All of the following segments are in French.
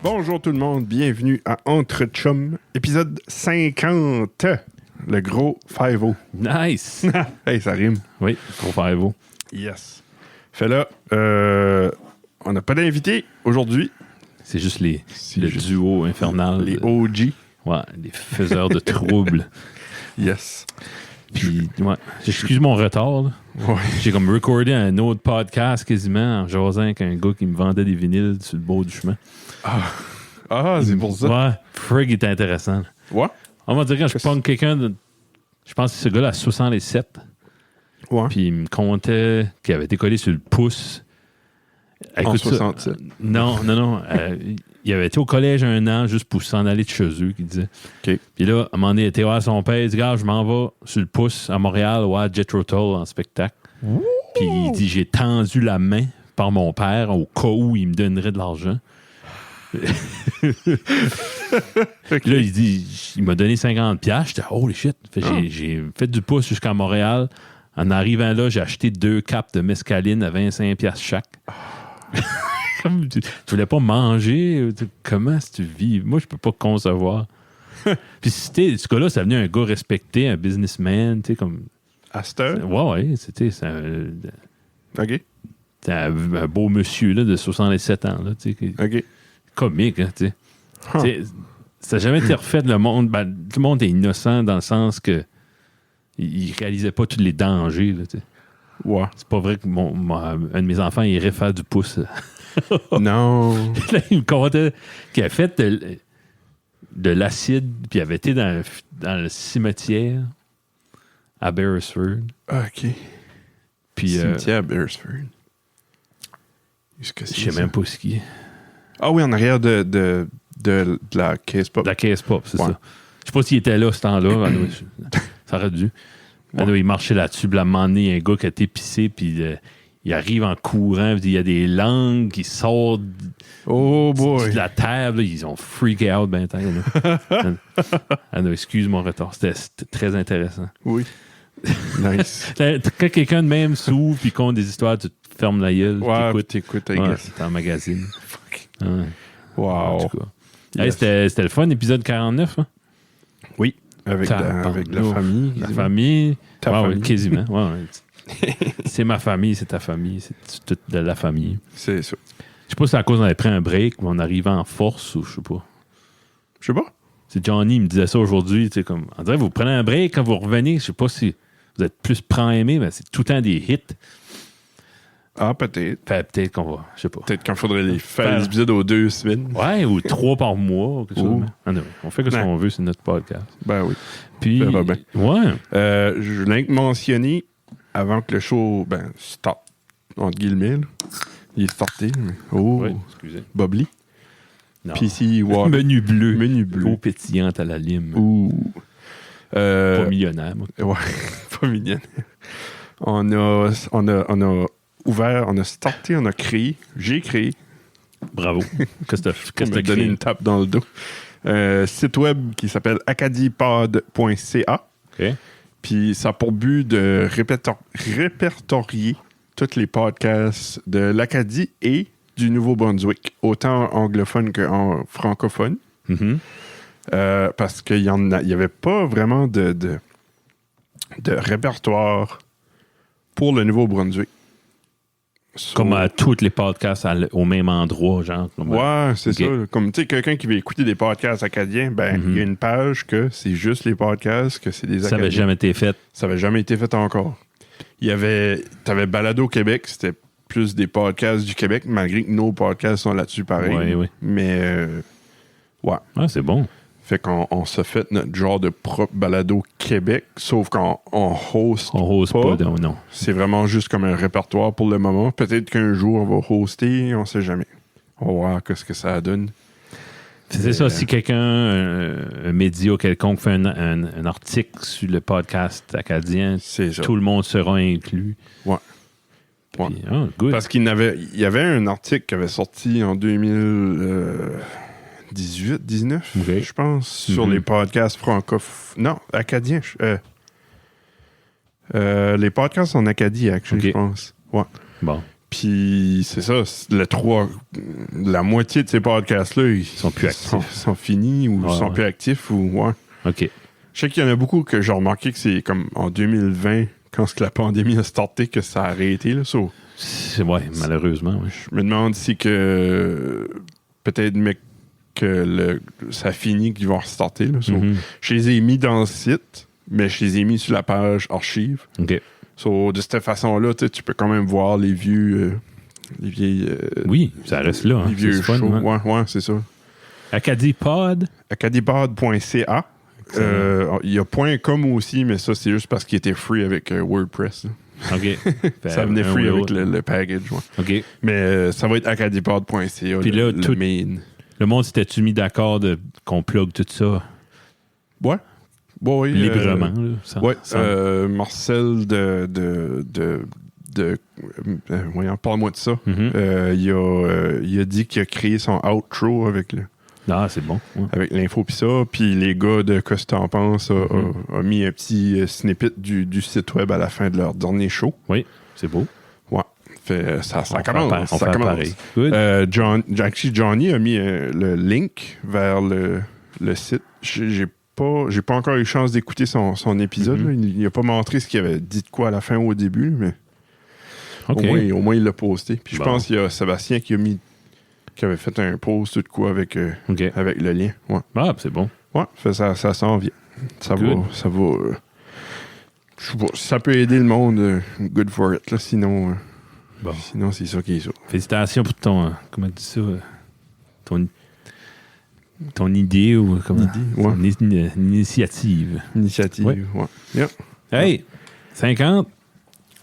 Bonjour tout le monde, bienvenue à Entre Chum, épisode 50, le gros 5-0. Nice! Hey, ça rime. Oui, gros 5-0. Yes. Fait là, on n'a pas d'invité aujourd'hui. C'est juste le duo infernal. Les OG. Ouais, les faiseurs de troubles. Yes. Puis, ouais, j'excuse mon retard. Là. Ouais. J'ai comme recordé un autre podcast quasiment en jasant avec un gars qui me vendait des vinyles sur le bord du chemin. Ah, c'est pour ça. Ouais, Frig était intéressant. Ouais. On va dire quand je pogne quelqu'un de... Je pense que ce gars-là a 67. Ouais. Puis il me contait qu'il avait été collé sur le pouce. En 67. Non. Il avait été au collège 1 an juste pour s'en aller de chez eux, qu'il disait. OK. Puis là, à un moment donné, il était voir son père. Il dit, gars, je m'en vais sur le pouce à Montréal, ouais, Jethro Tull en spectacle. Ouh! Puis il dit, j'ai tendu la main par mon père au cas où il me donnerait de l'argent. Puis là, il dit, il m'a donné 50$. J'étais, holy shit. J'ai fait du pouce jusqu'à Montréal. En arrivant là, j'ai acheté 2 capes de mescaline à 25$ chaque. Comme tu voulais pas manger, comment est-ce que tu vis? Moi, je peux pas concevoir. Puis ce gars-là, ça venait un gars respecté, un businessman, tu sais, comme... À cette heure? Ouais, c'était... OK. C'est un beau monsieur, là, de 67 ans, là, tu sais. OK. Comique, hein, tu sais. Ça n'a jamais été refait, le monde. Ben, tout le monde est innocent dans le sens que il réalisait pas tous les dangers, là, tu sais. Ouais. C'est pas vrai que un de mes enfants irait faire du pouce. Non. Là, il me contait qu'il a fait de l'acide, puis il avait été dans le cimetière à Beresford. OK. Puis, cimetière à Beresford. Je sais même pas ce qui est. Ah oui, en arrière de la Case Pop. De la Case Pop, c'est ouais. ça. Je sais pas s'il était là ce temps-là. Ça aurait dû. Ouais. Il marchait là-dessus, puis à un moment donné, il y a un gars qui a été pissé, puis il arrive en courant, puis il y a des langues qui sortent de la terre. Là, ils ont freaké out ben temps. Excuse mon retard. C'était très intéressant. Oui. Nice. Quand quelqu'un de même s'ouvre puis compte des histoires, tu te fermes la gueule. Ouais, t'écoutes, I guess. C'est en magazine. Ouais. Wow. En tout cas. Yes. Hey, c'était le fun, épisode 49. Hein? Oui. Avec la famille. La famille. Ta famille. Quasiment. Ouais. C'est ma famille, c'est ta famille. C'est toute de la famille. C'est ça. Je sais pas si c'est à cause qu'on avait pris un break ou on arrivait en force ou je sais pas. Je sais pas. C'est Johnny, il me disait ça aujourd'hui. Comme, on dirait que vous prenez un break quand vous revenez. Je sais pas si vous êtes plus prend-aimé, mais c'est tout le temps des hits. Ah, peut-être. Peut-être qu'on va, je sais pas. Peut-être qu'il faudrait les faire des épisodes aux 2 semaines. Ouais, ou 3 par mois. Ou quelque chose. On fait ce qu'on veut, c'est notre podcast. Ben oui. Puis, ben. Ouais. Je voulais mentionner, avant que le show, start, entre guillemets, là. Il est starté. Oui, excusez. Bubbly. Non. PC Water. Menu bleu. Bleu. Pétillante à la lime. Pas millionnaire, moi. Ouais, pas millionnaire. On a ouvert, on a starté, on a créé. J'ai créé. Bravo. Qu'est-ce que tu as donné une tape dans le dos. Site web qui s'appelle acadiepod.ca. OK. Puis ça a pour but de répertorier tous les podcasts de l'Acadie et du Nouveau-Brunswick, autant anglophone que francophone. Mm-hmm. Parce qu'il y avait pas vraiment de répertoire pour le Nouveau-Brunswick. Comme à tous les podcasts au même endroit, genre. Ouais, c'est ça. Comme, tu sais, quelqu'un qui veut écouter des podcasts acadiens, il y a une page que c'est juste les podcasts, que c'est des acadiens. Ça n'avait jamais été fait. Ça n'avait jamais été fait encore. T'avais Balado Québec, c'était plus des podcasts du Québec, malgré que nos podcasts sont là-dessus pareil. Oui. Mais, ouais. Ah, c'est bon. Fait qu'on se fait notre genre de propre Balado Québec, sauf qu'on host on host pas. Non. C'est vraiment juste comme un répertoire pour le moment. Peut-être qu'un jour, on va hoster, on sait jamais. On va voir ce que ça donne. C'est ça, si quelqu'un, un média quelconque fait un article sur le podcast acadien, tout le monde sera inclus. Ouais. Puis, good. Parce qu'il y avait un article qui avait sorti en 2018, 19, je pense, sur les podcasts francophones. Non, acadiens. Les podcasts en Acadie, actually, Ok. je pense. Ouais. Bon. Puis c'est ça, la moitié de ces podcasts-là, ils sont plus actifs. sont finis ou Ouais, sont ouais. plus actifs ou ouais. OK. Je sais qu'il y en a beaucoup que j'ai remarqué que c'est comme en 2020, quand la pandémie a starté, que ça a arrêté. Là, Ouais, malheureusement. Ouais. je me demande si que peut-être mais que ça finit qu'ils vont restarter. Là, Mhm. Je les ai mis dans le site, mais je les ai mis sur la page archive. OK. De cette façon-là, tu peux quand même voir les vieilles. Oui, ça reste là. Hein. Les vieux C'est fun, shows. hein. Ouais, c'est ça. Acadie Pod. acadipod.ca. Il y a .com aussi, mais ça, c'est juste parce qu'il était free avec WordPress. Là. OK. Ça venait Un free ou avec l'autre. le package. Ouais. OK. Mais ça va être acadipod.ca, Puis là, le tout- main. Le monde s'était-tu mis d'accord qu'on plug tout ça Ouais. Bon, oui, librement? Là, sans- Marcel voyons, parle-moi de ça. Mhm. Il a dit qu'il a créé son outro avec Ah, c'est bon. Ouais. avec l'info pis ça, puis les gars de Qu'est-ce que t'en penses a mis un petit snippet du site web à la fin de leur dernier show. Oui, c'est beau. Ouais. Fait, ça On commence. fait Ça commence. pareil. Good. Johnny a mis le link vers le site. J'ai pas encore eu chance d'écouter son épisode. Mhm. Là. Il n'a pas montré ce qu'il avait dit de quoi à la fin ou au début, mais OK. au moins il l'a posté. Puis je Bon. pense qu'il y a Sébastien qui avait fait un post ou de quoi avec OK. le lien. Ouais. Ah, c'est bon. Ouais, fait ça s'en vient. Ça Good. va. Je sais pas, si ça peut aider le monde, good for it. Là, sinon, Bon. sinon c'est ça qui est ça. Félicitations pour ton. Comment tu dis ça? Ton idée ou comment? Ouais. Ton initiative. Initiative. Ouais. Ouais. Yeah. Hey! 50?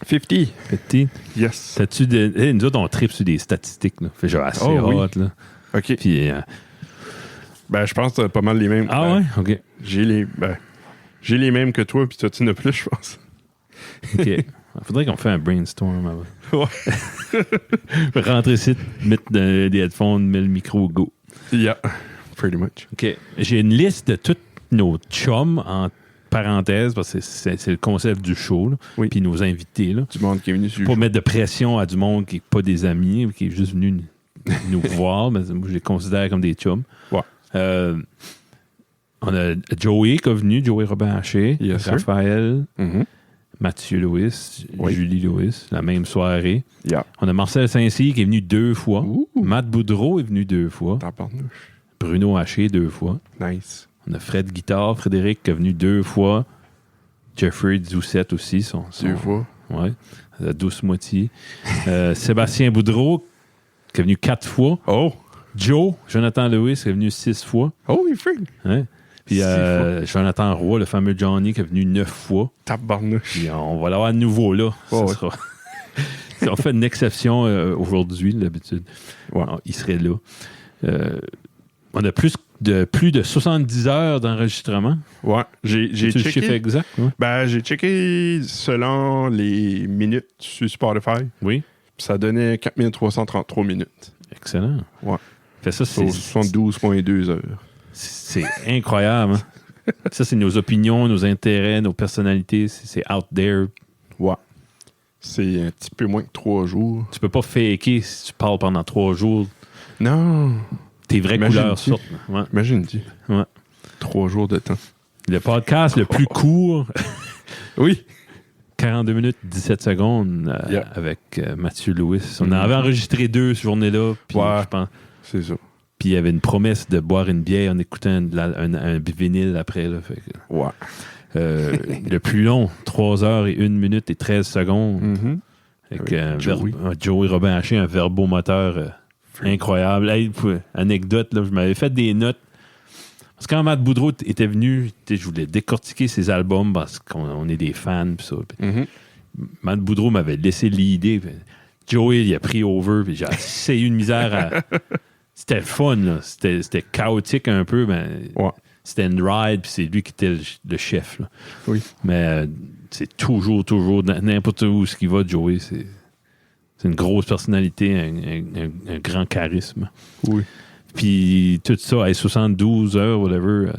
50. Petit. Yes. T'as-tu de. Hey, nous autres, on tripe sur des statistiques. Là. Fait genre assez Oh, oui. hot. Là. OK. Puis. Ben, je pense que t'as pas mal les mêmes. Ah Ben, ouais? OK. J'ai les mêmes que toi, puis toi, tu n'as plus, je pense. OK. Il faudrait qu'on fasse un brainstorm avant. Ouais. Rentrer ici, mettre des headphones, mettre le micro, go. Yeah. Pretty much. OK. J'ai une liste de tous nos chums en parenthèse, parce que c'est le concept du show, là. Oui. Puis nos invités. Là. Du monde qui est venu sur le Pas show. mettre de pression à du monde qui n'est pas des amis, qui est juste venu nous voir, mais moi, je les considère comme des chums. Ouais. On a Joey qui est venu, Joey Robin Haché, Yes, sir. Raphaël, Mhm. Mathieu Louis, Oui. Julie Louis, la même soirée. Yeah. On a Marcel Saint-Cyr qui est venu 2 fois. Ouh. Matt Boudreau est venu 2 fois. Tabarnouche. Bruno Haché 2 fois. Nice. On a Fred Guitare, Frédéric qui est venu 2 fois. Jeffrey Doucette aussi. Son 2 fois. Ouais, la douce moitié. Sébastien Boudreau qui est venu 4 fois. Oh! Jonathan Lewis qui est venu 6 fois. Oh, il freak! Hein? Puis 6 fois. Jonathan Roy, le fameux Johnny, qui est venu 9 fois. Tabarnouche. Puis on va l'avoir à nouveau là. Oh, Ça sera... on fait une exception aujourd'hui, d'habitude. Ouais. Il serait là. On a plus de 70 heures d'enregistrement. Ouais. J'ai C'est le chiffre checké. exact? Ouais. Ben, j'ai checké selon les minutes sur Spotify. Oui. Puis ça donnait 4333 minutes. Excellent. Ouais. Fait ça, Sur 72,2 heures. c'est incroyable. Hein? Ça, c'est nos opinions, nos intérêts, nos personnalités. C'est out there. Ouais. C'est un petit peu moins que 3 jours. Tu peux pas faker si tu parles pendant 3 jours. Non. Tes vraies Imagine-tu. couleurs sortent. Ouais. Imagine-tu. Ouais. 3 jours de temps. Le podcast le plus court, Oui. 42 minutes, 17 secondes, Yeah. avec Mathieu Louis. On en avait enregistré 2 ce journée-là. Puis Ouais. je pense. C'est ça. Puis il y avait une promesse de boire une bière en écoutant un vinyle après. Là, fait que, Ouais. le plus long, 3 heures et 1 minute et 13 secondes. Mhm. Avec Avec Joey. Joey Robin Haché, un verbomoteur incroyable. Hey, anecdote, là, je m'avais fait des notes. Parce que quand Matt Boudreau était venu, je voulais décortiquer ses albums parce qu'on est des fans. Pis ça. Puis Mhm. Matt Boudreau m'avait laissé l'idée. Puis Joey, il a pris over. Puis j'ai essayé une misère à. C'était fun, là. C'était chaotique un peu. Mais Ouais. c'était une ride. Puis c'est lui qui était le chef. Là. Oui. Mais c'est toujours, n'importe où ce qui va, Joey, c'est une grosse personnalité, un grand charisme. Oui. Puis tout ça, 72 heures, whatever.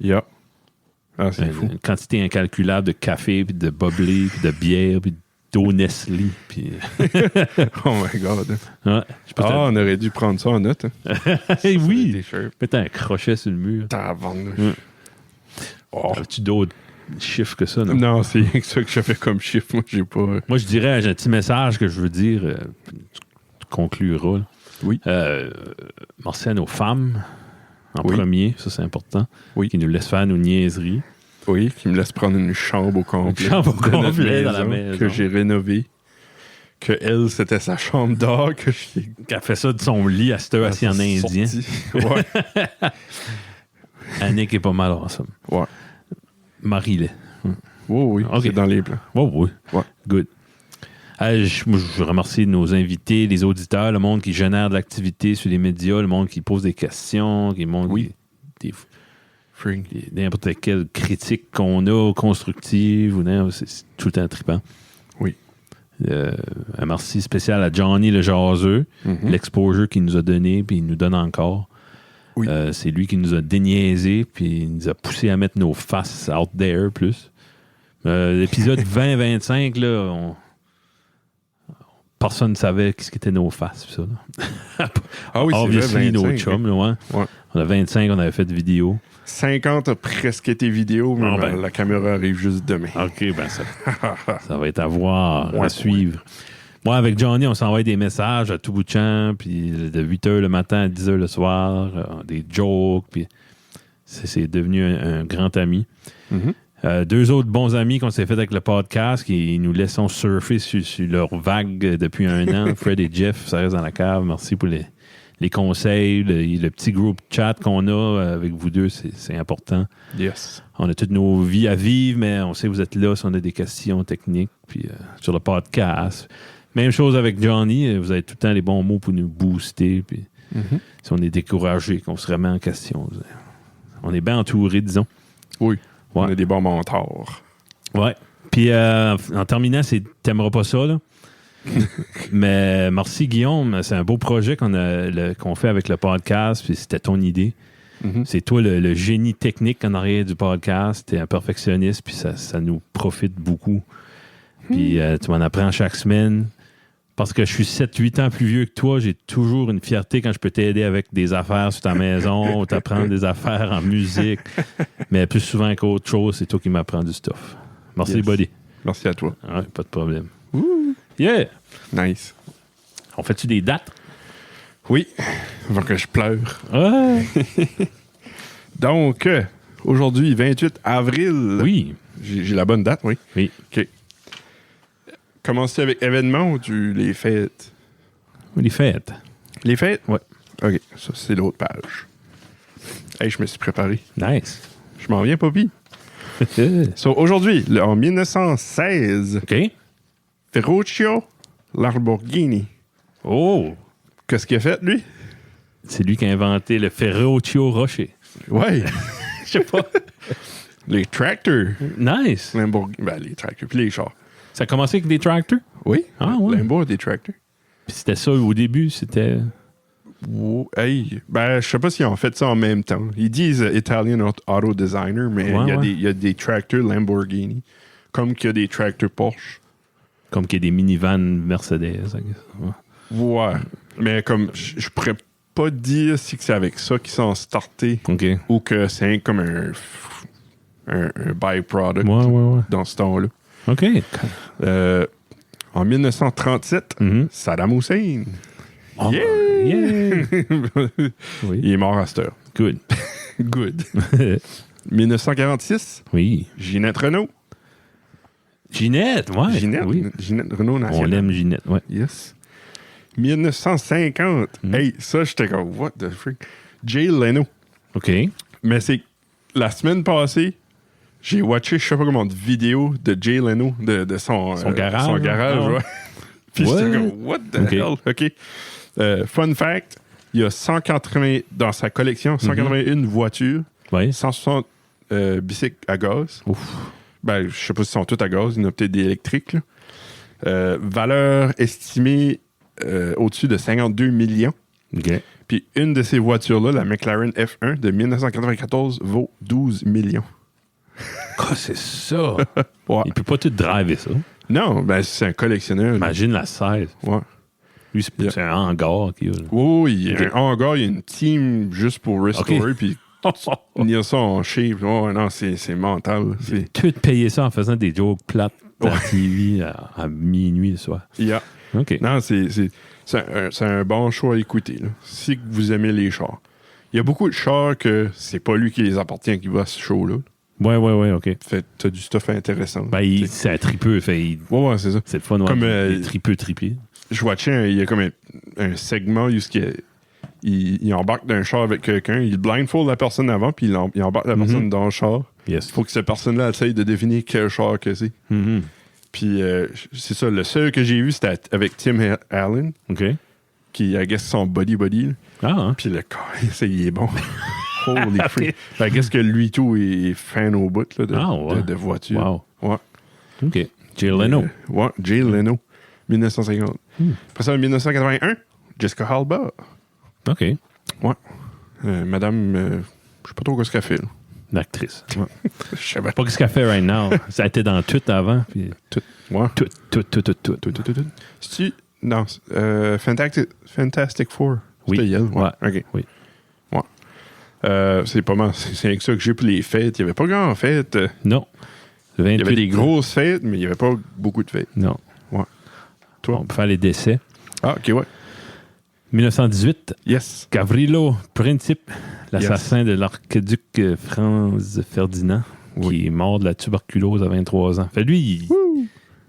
Yeah. Ah, c'est fou. Une quantité incalculable de café, puis de bubbly, puis de bière, puis d'eau Nestlé. Puis... Oh my God. ouais, on aurait dû prendre ça en note. Hein. Hey, oui! Peut-être un crochet sur le mur. Tabarnouche. Oh. As-tu d'autres chiffres que ça? Non, c'est ça que je fais comme chiffre. Moi, j'ai pas... Moi, je dirais, j'ai un petit message que je veux dire. Tu concluras. Là. Oui. Merci à nos femmes, en oui. premier. Ça, c'est important. Oui. Qui nous laissent faire nos niaiseries. Oui, qui me laisse prendre une chambre au complet. Une chambre au complet dans la maison. Que j'ai rénovée. Que elle, c'était sa chambre d'or. Qu'elle fait ça de son lit à cette heure assis en indien. Ouais. Annick est pas mal awesome. Ouais. Marie-les. Oui, okay. C'est dans les plans. Oui. Ouais. Good. Je remercie nos invités, les auditeurs, le monde qui génère de l'activité sur les médias, le monde qui pose des questions, qui montre n'importe quelle critique qu'on a, constructive, ou c'est tout le temps trippant. Oui. Un merci spécial à Johnny le jaseux, l'exposure qu'il nous a donné, puis il nous donne encore. Oui. C'est lui qui nous a déniaisé, puis il nous a poussé à mettre nos faces out there plus. L'épisode 20-25, là, personne ne savait ce qu'étaient nos faces. Ça, ah oui, c'est vrai, 25, nos chums. Là, ouais. On a 25, on avait fait de vidéos. 50 a presque été vidéo, mais la caméra arrive juste demain. OK, ben ça va être à voir, à suivre. Moi, avec Johnny, on s'envoie des messages à tout bout de champ, puis de 8h le matin à 10h le soir, des jokes, puis c'est devenu un grand ami. Mm-hmm. Deux autres bons amis qu'on s'est fait avec le podcast, qui nous laissons surfer sur leur vague depuis un an, Fred et Jeff, ça reste dans la cave. Merci pour les conseils, le petit groupe chat qu'on a avec vous deux, c'est important. Yes. On a toutes nos vies à vivre, mais on sait que vous êtes là si on a des questions techniques, puis sur le podcast. Même chose avec Johnny, vous avez tout le temps les bons mots pour nous booster, puis si on est découragé, qu'on se remet en question. On est bien entouré, disons. Oui, ouais. On a des bons mentors. Ouais. Puis en terminant, t'aimeras pas ça, là. Mais merci Guillaume, c'est un beau projet qu'on fait avec le podcast, puis c'était ton idée. C'est toi le génie technique en arrière du podcast, t'es un perfectionniste, puis ça nous profite beaucoup. Puis tu m'en apprends chaque semaine. Parce que je suis 7-8 ans plus vieux que toi, j'ai toujours une fierté quand je peux t'aider avec des affaires sur ta maison ou t'apprendre des affaires en musique. Mais plus souvent qu'autre chose, c'est toi qui m'apprends du stuff. Merci, yes. Buddy. Merci à toi. Ouais, pas de problème. Ouh. Yeah! Nice. On fait-tu des dates? Oui, avant que je pleure. Ouais. Donc, aujourd'hui, 28 avril. Oui. J'ai la bonne date, oui. Oui. OK. Commencer avec événements ou les fêtes? Les fêtes. Les fêtes? Oui. OK, ça, c'est l'autre page. Hey, je me suis préparé. Nice. Je m'en viens, Poppy. So, aujourd'hui, en 1916, OK. Ferruccio Lamborghini. Oh! Qu'est-ce qu'il a fait, lui? C'est lui qui a inventé le Ferruccio Rocher. Ouais. Je sais pas. Les tractors. Nice. Lamborghini. Ben, les tractors. Puis les chars. Ça a commencé avec des tractors? Oui. Ah, ouais. Lambo, des tractors. Puis c'était ça au début, c'était... Oh, hey. Ben, je sais pas s'ils ont fait ça en même temps. Ils disent Italian Auto Designer, mais il y a des tractors Lamborghini. Comme qu'il y a des tractors Porsche. Comme qu'il y a des minivans Mercedes, I guess. Ouais. Mais comme, je pourrais pas dire si c'est avec ça qu'ils sont startés. OK. Ou que c'est comme un byproduct dans ce temps-là. OK. En 1937, Saddam Hussein. Oh, yeah! Oui. Il est mort à cette heure. Good. Good. 1946, oui. Ginette Renault. Ginette, ouais. Ginette, oui. Ginette Renault nationale. On l'aime, Ginette, ouais. Yes. 1950. Hey, ça, j'étais comme, what the freak? Jay Leno. OK. Mais c'est la semaine passée, j'ai watché, je sais pas comment, de vidéos de Jay Leno, de son garage. Son garage, ouais. Puis j'étais comme, what the hell? OK. Fun fact, il y a 180, dans sa collection, 181 voitures, 160 bicycles à gaz. Ouf. Ben, je sais pas si sont toutes à gaz, il y en a peut-être des électriques. Valeur estimée au-dessus de 52 millions. OK. Puis une de ces voitures-là, la McLaren F1 de 1994, vaut 12 millions. C'est ça. Ouais. Il peut pas tout driver ça. Non, ben c'est un collectionneur. Imagine la 16. Ouais. Lui, c'est un hangar qu'il a. Oui, il y a un hangar, il y a une team juste pour restorer, puis il y a ça en shape. Oh, non, c'est mental. C'est... Tu peux te payer ça en faisant des jokes plates à la TV à minuit le soir. Yeah. OK. Non, c'est un bon choix à écouter, là, si vous aimez les chars. Il y a beaucoup de chars que c'est pas lui qui les appartient qui va à ce show-là. Ouais, OK. Fait t'as du stuff intéressant. Ben, c'est un tripeux. Ouais, c'est ça. C'est le fun. Comme tripeux. Je watchais, il y a comme un segment où il embarque d'un char avec quelqu'un, il blindfold la personne avant, puis il embarque la personne dans le char. Yes. Il faut que cette personne-là essaye de deviner quel char que c'est. Puis c'est ça, le seul que j'ai vu, c'était avec Tim Allen. OK. Qui, I guess, son body. Là. Ah. Puis le corps, il est bon. Holy freak. I guess que lui, tout, est fan au bout là, de voiture. Wow. Ouais. OK. Jay Leno. Ouais, Jay Leno. 1950. Après ça, en 1981, Jessica Alba. OK. Ouais. Madame, je sais pas trop ce qu'elle fait. Là. L'actrice. Ouais. Je sais pas. Pas ce qu'elle fait right now. Ça a été dans tout avant. Puis... Tout. Ouais. Tout. C'est-tu... Non, Fantastic Four. Oui. C'était elle. Ouais. OK. Oui. Ouais. C'est pas mal. C'est avec ça que j'ai pour les fêtes. Il n'y avait pas grand fêtes. Non. Il y avait des grosses fêtes, mais il n'y avait pas beaucoup de fêtes. Non. Ouais. Toi? On peut faire les décès. Ah, OK, ouais. 1918. Yes. Gavrilo Princip, l'assassin de l'archiduc Franz Ferdinand, qui est mort de la tuberculose à 23 ans. Fait lui,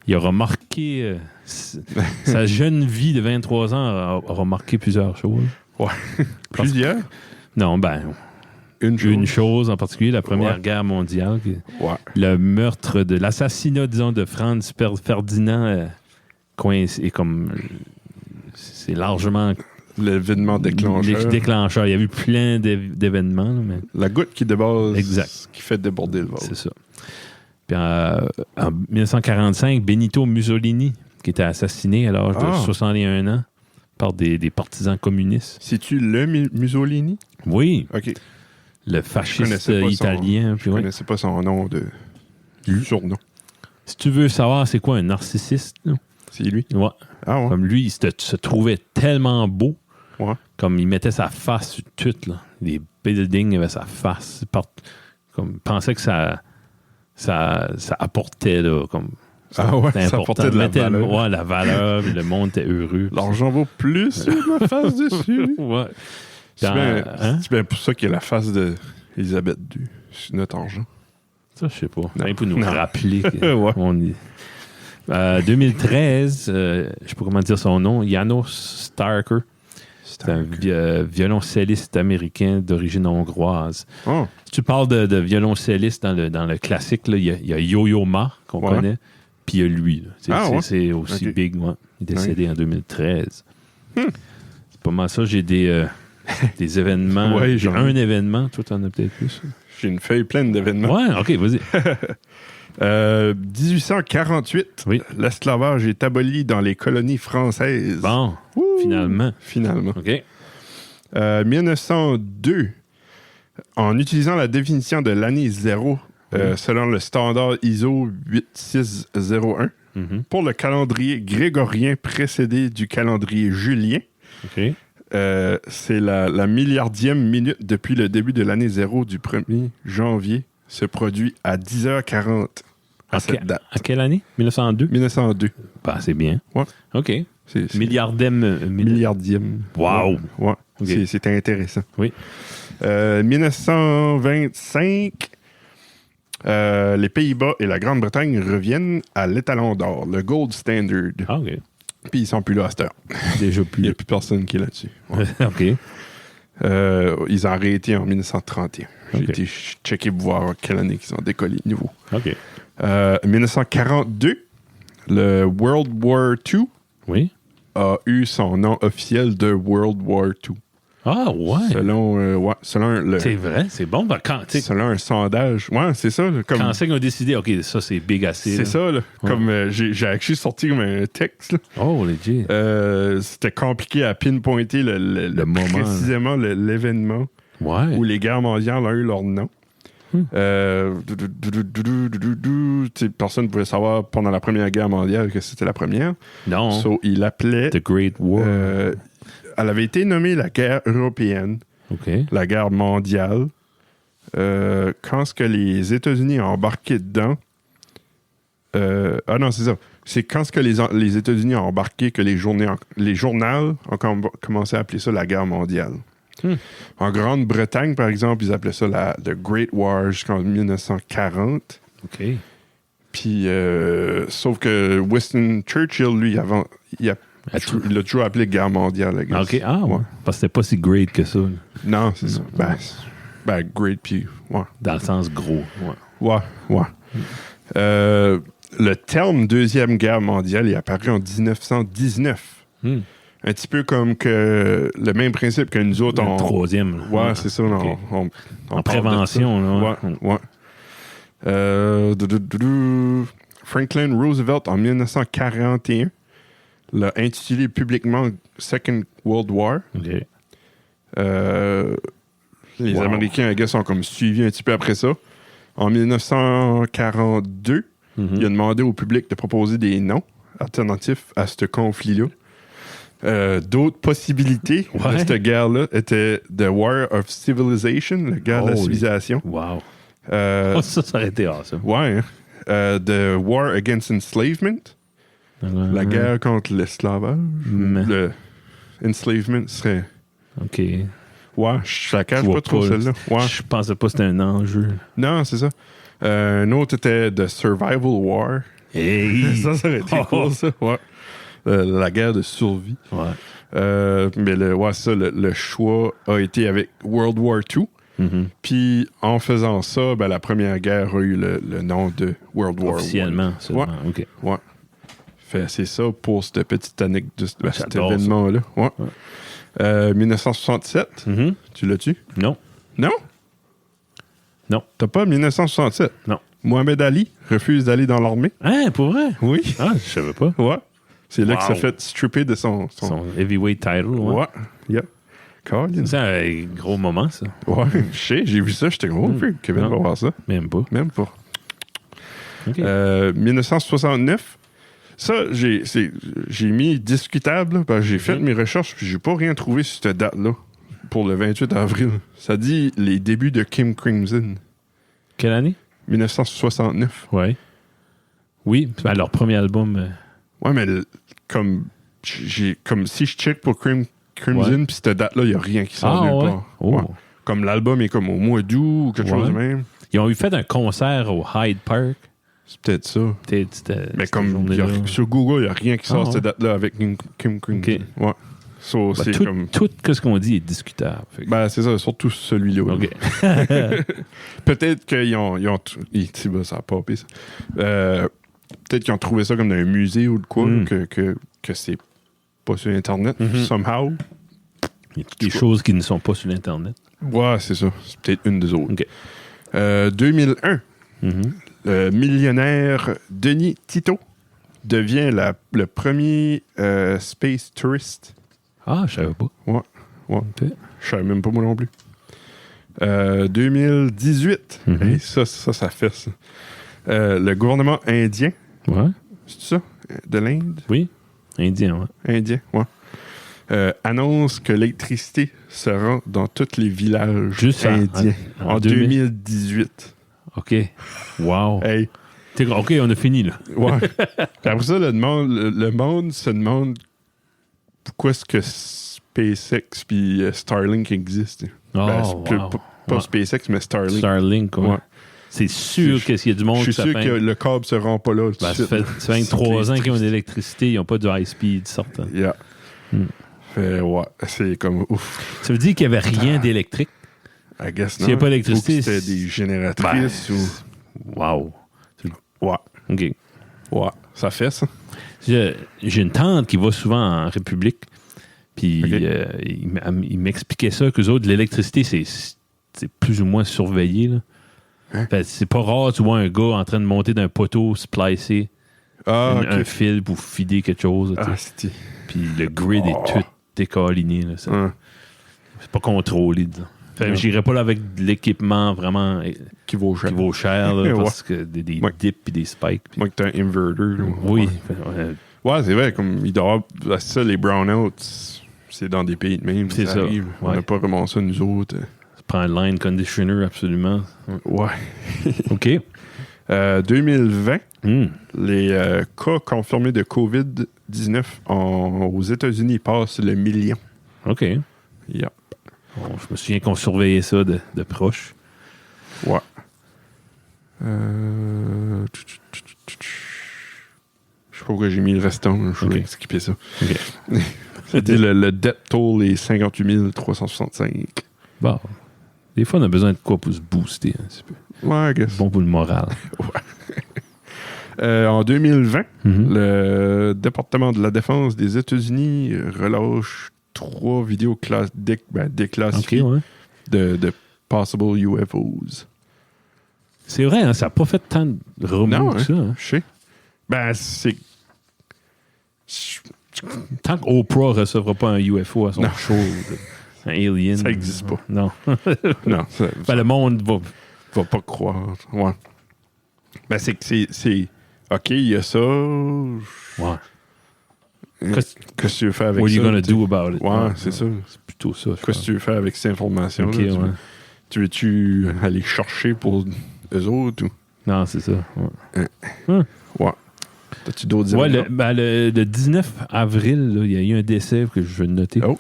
il a remarqué... sa jeune vie de 23 ans a remarqué plusieurs choses. Ouais. Plusieurs? Non, une chose en particulier, la Première Guerre mondiale. Le meurtre l'assassinat, disons, de Franz Ferdinand est comme... C'est largement... L'événement déclencheur. Il y a eu plein d'événements. Mais... La goutte qui déborde. Exact. Qui fait déborder le vase. C'est ça. Puis en 1945, Benito Mussolini, qui était assassiné à l'âge de 61 ans par des partisans communistes. C'est-tu le Mussolini? Oui. OK. Le fasciste italien. Je ne connaissais pas son nom de surnom. Si tu veux savoir c'est quoi un narcissiste, là? C'est lui? Ouais. Ah ouais. Comme lui, il se trouvait tellement beau. Ouais. Comme il mettait sa face sur tout, là. Les buildings avaient sa face. Comme il pensait que ça apportait, là, comme... Ça apportait de la valeur. Ouais, la valeur, le monde était heureux. L'argent vaut plus sur ma face dessus. Ouais. C'est bien pour ça qu'il y a la face d'Elisabeth II sur notre argent. Ça, je sais pas. Rien pour nous rappeler qu'on est... 2013, je sais pas comment dire son nom, János Starker. C'est un violoncelliste américain d'origine hongroise. Oh. Si tu parles de violoncelliste dans le classique, il y a Yo-Yo Ma, qu'on connaît, puis il y a lui. C'est aussi big. Ouais. Il est décédé en 2013. C'est pas mal ça. J'ai des événements. J'ai un événement. Toi, t'en as peut-être plus. J'ai une feuille pleine d'événements. Ouais, OK, vas-y. 1848, l'esclavage est aboli dans les colonies françaises. Bon, finalement. OK. 1902, en utilisant la définition de l'année zéro, selon le standard ISO 8601, pour le calendrier grégorien précédé du calendrier julien, c'est la milliardième minute depuis le début de l'année zéro du 1er janvier se produit à 10h40 à cette date. À quelle année? 1902? 1902. Bah, c'est bien. Ouais. OK. Milliardième. Wow. Ouais. Okay. C'est intéressant. Oui. 1925, les Pays-Bas et la Grande-Bretagne reviennent à l'étalon d'or, le gold standard. Ah, OK. Puis ils sont plus là à cette heure. Déjà plus. Il n'y a plus personne qui est là-dessus. Ouais. OK. Ils ont arrêté en 1931. J'ai été checker pour voir quelle année ils ont décollé de nouveau. OK. 1942, le World War II a eu son nom officiel de World War II. Ah, ouais. Selon le... C'est vrai, c'est bon. Selon un sondage. Ouais, c'est ça. Comme, quand c'est qu'on a décidé, OK, ça, c'est big assez. C'est ça, là. Comme j'ai actually sorti comme un texte. Là. Oh, legit. C'était compliqué à pinpointer le moment. Précisément l'événement où les guerres mondiales ont eu leur nom. Personne ne pouvait savoir pendant la Première Guerre mondiale que c'était la première. Non. So, il l'appelait... The Great War. Elle avait été nommée la guerre européenne. OK. La guerre mondiale. Quand ce que les États-Unis ont embarqué dedans... non, c'est ça. C'est quand ce que les États-Unis ont embarqué que les journaux ont commencé à appeler ça la guerre mondiale. En Grande-Bretagne, par exemple, ils appelaient ça The Great War jusqu'en 1940. OK. Puis, sauf que Winston Churchill, lui, il a toujours appelé guerre mondiale. La guerre. OK. Ah, ouais. Parce que c'était pas si great que ça. Non, c'est ça. Ben, great, puis, ouais. Dans le sens gros. Ouais. Le terme Deuxième Guerre mondiale est apparu en 1919. Un petit peu comme que le même principe que nous autres. Troisième. Ouais, c'est ça. Okay. En prévention. Là, ouais. Franklin Roosevelt, en 1941, l'a intitulé publiquement Second World War. Okay. Les Américains, I guess, ont comme suivi un petit peu après ça. En 1942, il a demandé au public de proposer des noms alternatifs à ce conflit-là. D'autres possibilités de cette guerre-là étaient The War of Civilization, la guerre de la civilisation. Wow. Ça aurait été awesome. Ouais. The War Against Enslavement, la guerre contre l'esclavage. Le enslavement serait... OK. Ouais, je la cache pas trop celle-là. Ouais. Je pensais pas que c'était un enjeu. Non, c'est ça. Un autre était The Survival War. Hey! Ça aurait été cool, ça. Ouais. La guerre de survie. Ouais. Mais le choix a été avec World War II. Puis en faisant ça, la première guerre a eu le nom de World War I. Officiellement, ouais. OK. Ouais. C'est ça pour cette petite anecdote de cet événement-là. Ouais. 1967, tu l'as-tu? Non. Non? Non. T'as pas 1967? Non. Mohamed Ali refuse d'aller dans l'armée. Hein, pour vrai? Oui. Ah, je savais pas. Ouais. C'est là que ça fait stripper de son heavyweight title. Ouais. Yep. Colin. C'est un gros moment, ça. Ouais, je sais, j'ai vu ça, j'étais gros. Kevin va voir ça. Même pas. Okay. 1969. Ça, j'ai mis discutable, parce que j'ai fait mes recherches, puis j'ai pas rien trouvé sur cette date-là, pour le 28 avril. Ça dit les débuts de King Crimson. Quelle année? 1969. Ouais. Oui, leur premier album. Ouais, mais comme si je check pour Crimson, puis cette date-là, il n'y a rien qui sort nulle part. Oh. Ouais. Comme l'album est comme au mois d'août ou quelque chose de même. Ils ont fait un concert au Hyde Park. C'est peut-être ça. Mais comme sur Google, il n'y a rien qui sort cette date-là avec Kim Crimson. Okay. Ouais. So, c'est tout ce qu'on dit est discutable. C'est ça, surtout celui-là. Okay. Peut-être qu'ils ont ça a popé, ça. Peut-être qu'ils ont trouvé ça comme dans un musée ou de quoi, que c'est pas sur Internet, somehow. Il y a des choses qui ne sont pas sur Internet. Ouais, c'est ça. C'est peut-être une des autres. Okay. 2001, le millionnaire Denis Tito devient le premier space tourist. Ah, je savais pas. Ouais. Okay. Je savais même pas moi non plus. 2018, hey, ça fait ça. Le gouvernement indien. Ouais. C'est ça? De l'Inde? Oui. Indien, ouais. Indien, ouais. Annonce que l'électricité se rend dans tous les villages indiens en 2018. OK. Wow. Hey. OK, on a fini, là. Ouais. Après ça, le monde se demande pourquoi est-ce que SpaceX puis Starlink existent. Pas SpaceX, mais Starlink. Starlink, ouais. C'est sûr qu'il y a du monde je suis sûr que le câble se rend pas là. Ça fait 23 ans qu'ils ont de l'électricité, ils n'ont pas de high-speed sortant. Yeah. C'est comme ouf. Ça veut dire qu'il n'y avait rien d'électrique? I guess S'il n'y a pas d'électricité... C'était des génératrices ou... Wow. Ouais. OK. Ouais, ça fait ça. J'ai une tante qui va souvent en République, puis il m'expliquait ça, qu'eux autres, l'électricité, c'est plus ou moins surveillé, là. Hein? C'est pas rare, tu vois un gars en train de monter d'un poteau, splicer un fil pour fider quelque chose. Puis le grid est tout décaliné. C'est pas contrôlé, disons. J'irais pas là avec de l'équipement vraiment qui vaut cher là, parce que des dips et des spikes. Moi, que t'as un inverter. Là, oui. Ouais, c'est vrai. Comme il doit avoir ça, les brownouts, c'est dans des pays de même. C'est ça. On n'a pas vraiment ça, nous autres. Ça prend un line conditioner, absolument. Ouais. OK. 2020, les cas confirmés de COVID-19 aux États-Unis passent le million. OK. Yep. Bon, je me souviens qu'on surveillait ça de proche. Ouais. Je sais pas pourquoi j'ai mis le restant. Je vais skipper ça. Okay. C'était le debt toll est 58 365. Bon. Des fois, on a besoin de quoi pour se booster un petit peu. Ouais, I guess. Bon pour le moral. Ouais. En 2020, le département de la défense des États-Unis relâche 3 vidéos déclassifiées de possible UFOs. C'est vrai, hein, ça n'a pas fait tant de remous que ça. Hein. Je sais. Ben, c'est... Tant qu'Oprah ne recevra pas un UFO à son show, un alien... Ça n'existe pas. Non. Non. Le monde va pas croire. Ouais. Ben, c'est que c'est... OK, il y a ça... Ouais. Qu'est-ce que tu veux faire avec ça? What are you gonna do about it? Ouais, c'est ça. C'est plutôt ça. Qu'est-ce que tu veux faire avec cette information? Okay, tu veux-tu aller chercher pour eux autres? Ou? Non, c'est ça. Ouais. T'as-tu d'autres événements? Le 19 avril, il y a eu un décès que je veux noter. Oh.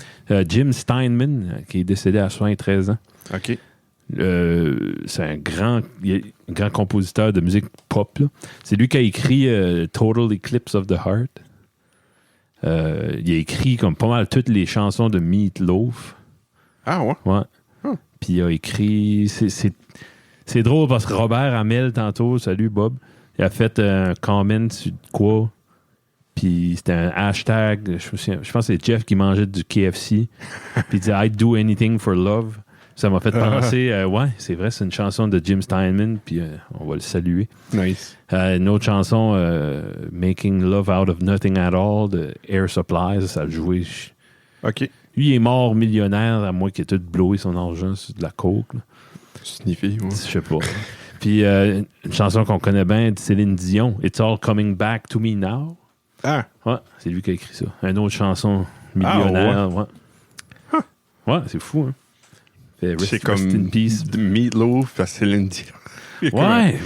Jim Steinman, qui est décédé à 73 ans. OK. C'est un grand compositeur de musique pop. Là. C'est lui qui a écrit Total Eclipse of the Heart. Il a écrit comme pas mal toutes les chansons de Meat Loaf. Ah ouais? Ouais. Puis il a écrit... C'est drôle parce que Robert Hamel, tantôt, salut Bob, il a fait un comment sur quoi. Puis c'était un hashtag, je pense que c'est Jeff qui mangeait du KFC. Puis il disait « I'd do anything for love ». Ça m'a fait penser, c'est vrai, c'est une chanson de Jim Steinman, puis on va le saluer. Nice. Une autre chanson, Making Love Out of Nothing at All, de Air Supply, ça a joué. OK. Lui, il est mort millionnaire, à moins qu'il ait tout blowé son argent sur de la coke. Sniffy, ouais. Je sais pas. Puis une chanson qu'on connaît bien de Céline Dion, It's All Coming Back to Me Now. Ah. Ouais, c'est lui qui a écrit ça. Une autre chanson millionnaire, ouais, c'est fou, hein. C'est comme Meatloaf à Céline Dion. Ouais,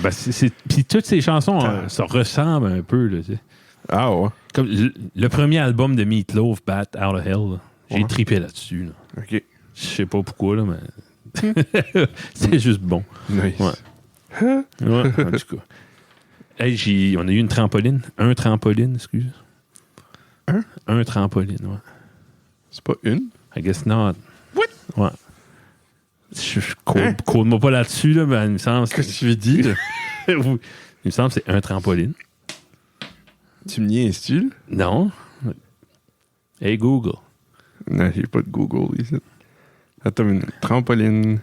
puis toutes ces chansons, ça ressemble un peu, là, tu sais. Ah ouais. Comme le premier album de Meatloaf, Bat Out of Hell, j'ai tripé là-dessus. Là. OK. Je sais pas pourquoi, là, mais c'est juste bon. Nice. Ouais. Ouais, en tout cas. Hey, on a eu une trampoline. Un trampoline, excuse. Un trampoline, ouais. C'est pas une? I guess not. What? Ouais. Code-moi pas là-dessus, là, mais il me semble... Qu'est-ce que tu veux dire? Il me semble que c'est un trampoline. Tu me niaises-tu, là? Non. Hey, Google. Non, j'ai pas de Google ici. Attends une trampoline.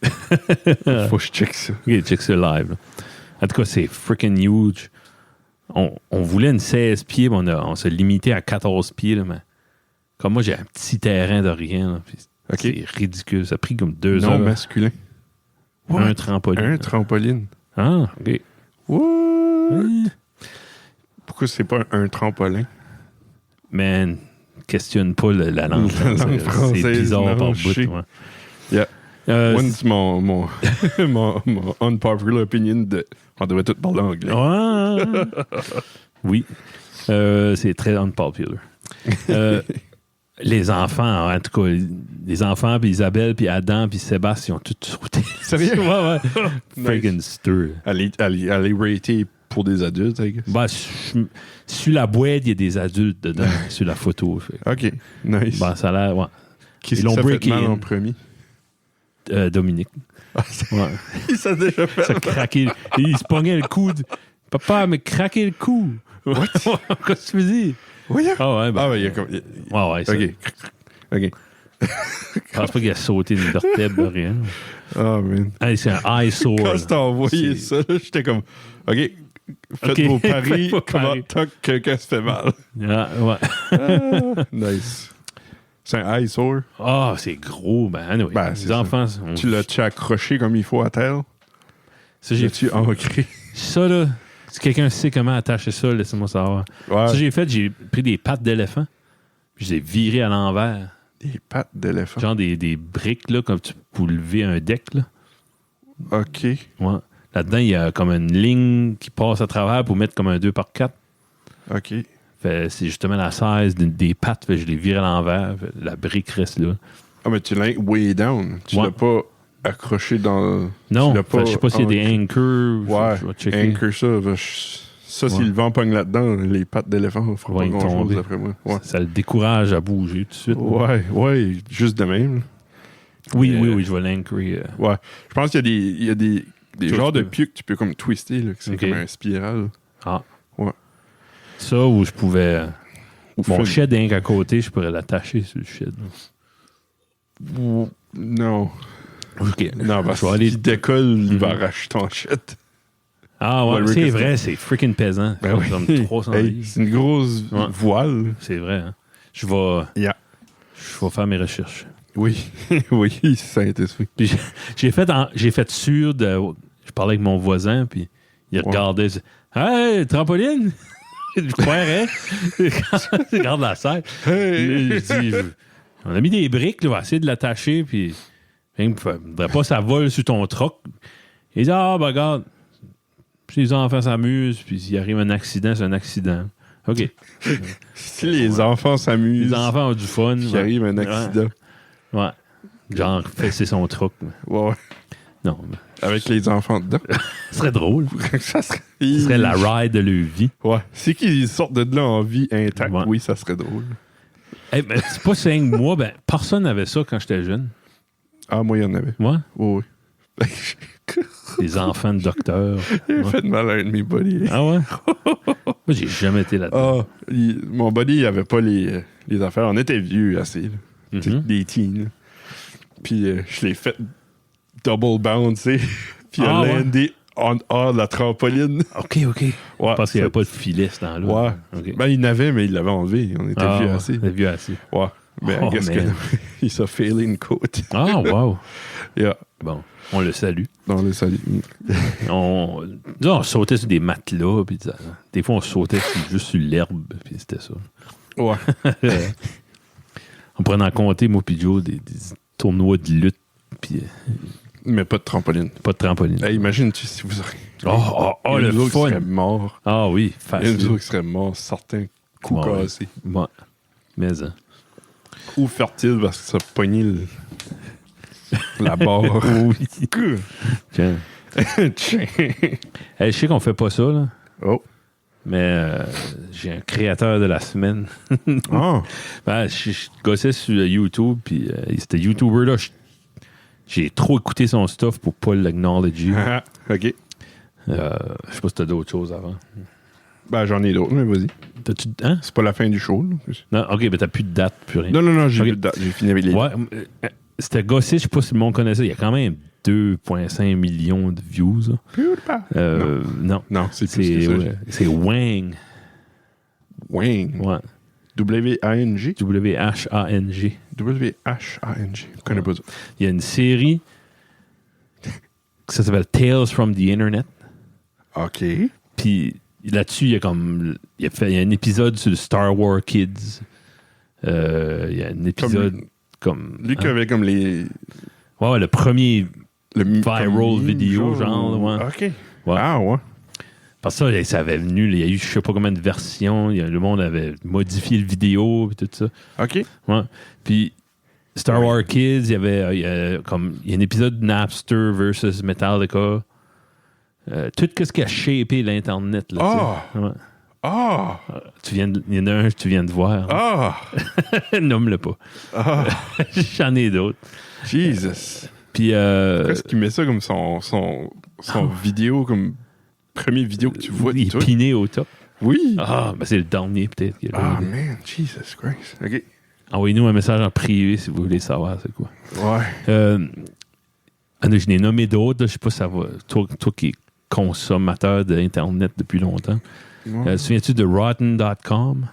Faut que je check ça. OK, check ça live. Là. En tout cas, c'est freaking huge. On voulait une 16 pieds, mais on s'est limité à 14 pieds. Là, mais comme moi, j'ai un petit terrain de rien. Là, c'est ridicule. Ça a pris comme 2 heures. Non masculin. Un trampoline. Un trampoline. Ah, OK. What? Pourquoi c'est pas un trampolin? Man, questionne pas la langue française. C'est bizarre par bout. Ouais. Yeah. Moi, c'est mon unpopular opinion on devrait tout parler anglais. Ouais. Oui. C'est très unpopular. Les enfants, en tout cas, les enfants, puis Isabelle, puis Adam, puis Sébastien, ils ont tout sauté. Sérieux? Ouais. Friggin' stir. Allez rater pour des adultes, I guess. Ben, sur la boîte, il y a des adultes dedans, sur la photo. Fait. OK, nice. Ben, ça a l'air, ouais. Qui l'ont fait mal en premier? Dominique. Ouais. Il s'est déjà fait. Ça craqué. Il se pognait le coude. Papa, mais craqué le cou. What? Qu'est-ce que tu me dis? Oui, Ah ouais, il y a comme... Ouais, ça. OK. Je pense pas qu'il a sauté une vertèbre, rien. Oh, man. Hey, c'est un eyesore. Quand t'as envoyé ça, j'étais comme, OK, faites vos paris, comment tant que quelqu'un se fait mal. Ah, ouais. Nice. C'est un eyesore. Ah, c'est gros. Ben, anyway, les enfants... Tu l'as-tu accroché comme il faut à terre? Ça, j'ai ancré. Ça, là, si quelqu'un sait comment attacher ça, laissez-moi savoir. Ouais. Ça, j'ai pris des pattes d'éléphant, puis je les ai virées à l'envers. Des pattes d'éléphant? Genre des briques, là, comme pour lever un deck, là. OK. Ouais. Là-dedans, il y a comme une ligne qui passe à travers pour mettre comme un 2x4. OK. Fait, c'est justement la size des pattes. Fait, je les vire à l'envers. Fait, la brique reste là. Ah, mais tu l'as way down. Tu l'as pas accroché dans... Non, je sais pas s'il y a des anchors. Ouais, je vais checker. anchor ça. Ça, si le vent pogne là-dedans, les pattes d'éléphant ne feront pas grand-chose, d'après moi. Ouais. Ça le décourage à bouger tout de suite. Ouais, juste de même. Oui, je vais l'anchorer. Ouais. Je pense qu'il y a des genres de pieux que tu peux comme twister, là, que c'est comme un spiral. Ah. Ouais. Ça, où je pouvais... Mon shed d'ink à côté, je pourrais l'attacher sur le shed. Non. OK. Non, parce que s'il décolle, il va arracher ton shed. Ah ouais, c'est vrai, c'est freaking pesant. Ben oui. Comme 300 livres. C'est une grosse voile. C'est vrai. Hein? Je vais faire mes recherches. Oui, oui, ça a été fait. Puis j'ai fait sûr de... Je parlais avec mon voisin, puis il regardait. Hey, trampoline! Je croirais. Il regarde la serre. Hey! Je dis, on a mis des briques, là, on va essayer de l'attacher, puis il ne faudrait pas que ça vole sur ton troc. Il dit, regarde, si les enfants s'amusent, puis s'il arrive un accident, c'est un accident. OK. Si les enfants s'amusent. Les enfants ont du fun. S'il arrive un accident. Ouais. Genre, c'est son truc. Ouais. Non. Avec les enfants dedans. Ce serait drôle. Ça serait la ride de leur vie. Ouais. Si qu'ils sortent de là en vie intacte, oui, ça serait drôle. Hey, mais c'est pas 5 mois, personne n'avait ça quand j'étais jeune. Ah, moi, il y en avait. Ouais? Oui. Les enfants de docteur. Il a fait mal à un de mes buddies. Ah ouais? Moi, j'ai jamais été là-dedans. Mon buddy, il avait pas les affaires. On était vieux assez. Des teens. Là. Puis je l'ai fait double bouncer. Puis il a landé en la trampoline. OK. Ouais, parce qu'il n'y avait pas de filet ce temps-là. Ouais. Okay. Ben, il n'avait, mais il l'avait enlevé. On était vieux assez. On était vieux assez. Ouais. Mais qu'est-ce qu'il s'est failé une côte. Ah, wow. Yeah. Bon, on le salue. On le salue. on sautait sur des matelas. Puis des fois, on sautait juste sur l'herbe. Puis c'était ça. Ouais. On prenait en compter, moi puis Joe, des tournois de lutte. Puis, mais pas de trampoline. Pas de trampoline. Hey, imagine-tu si vous auriez... le fun! Qui serait mort. Ah oui, facile. Il y a qui serait mort, certains coups cassés. Ouais. Mais ou fertile parce que ça a pogné la barre. Oui. Tiens. Je sais qu'on fait pas ça, là. Oh. Mais j'ai un créateur de la semaine. Je gossais sur YouTube, puis c'était YouTuber, là. J'ai trop écouté son stuff pour pas l'acknowledger. OK. Je sais pas si t'as d'autres choses avant. Ben, j'en ai d'autres, mais vas-y. T'as-tu... Hein? C'est pas la fin du show, là. Non, OK, mais t'as plus de date, plus rien. Non, j'ai plus de date. J'ai fini avec les... Ouais, c'était gossé, je sais pas si le monde connaissait. Il y a quand même 2,5 millions de views. Non. Non, c'est plus que ça. C'est Wang. Wang? Ouais. W-A-N-G? W-H-A-N-G. W-H-A-N-G. Je connais pas ça. Il y a une série ça s'appelle Tales from the Internet. OK. Puis là-dessus, il y a un épisode sur le Star Wars Kids. Il y a un épisode comme lui qui avait comme les... Ouais, le premier viral vidéo, genre. Ouais. OK. Ouais. Ah, ouais. Parce que ça avait venu, il y a eu je sais pas combien de versions, le monde avait modifié le vidéo et tout ça. OK. Ouais. Puis Star Wars Kids, il y a un épisode de Napster versus Metallica. Tout ce qui a shapé l'Internet. Là, il y en a un que tu viens de voir. Nomme-le pas. J'en ai d'autres. Jesus. Puis pourquoi est-ce qu'il met ça comme son vidéo, comme première vidéo que tu vois? Il est piné au top. Oui. C'est le dernier peut-être. Man, Jesus Christ. OK. Envoyez-nous un message en privé si vous voulez savoir c'est quoi. Ouais. Je n'ai nommé d'autres. Je sais pas si ça va. Toi qui es consommateur d'Internet depuis longtemps. Ouais. Souviens-tu de Rotten.com?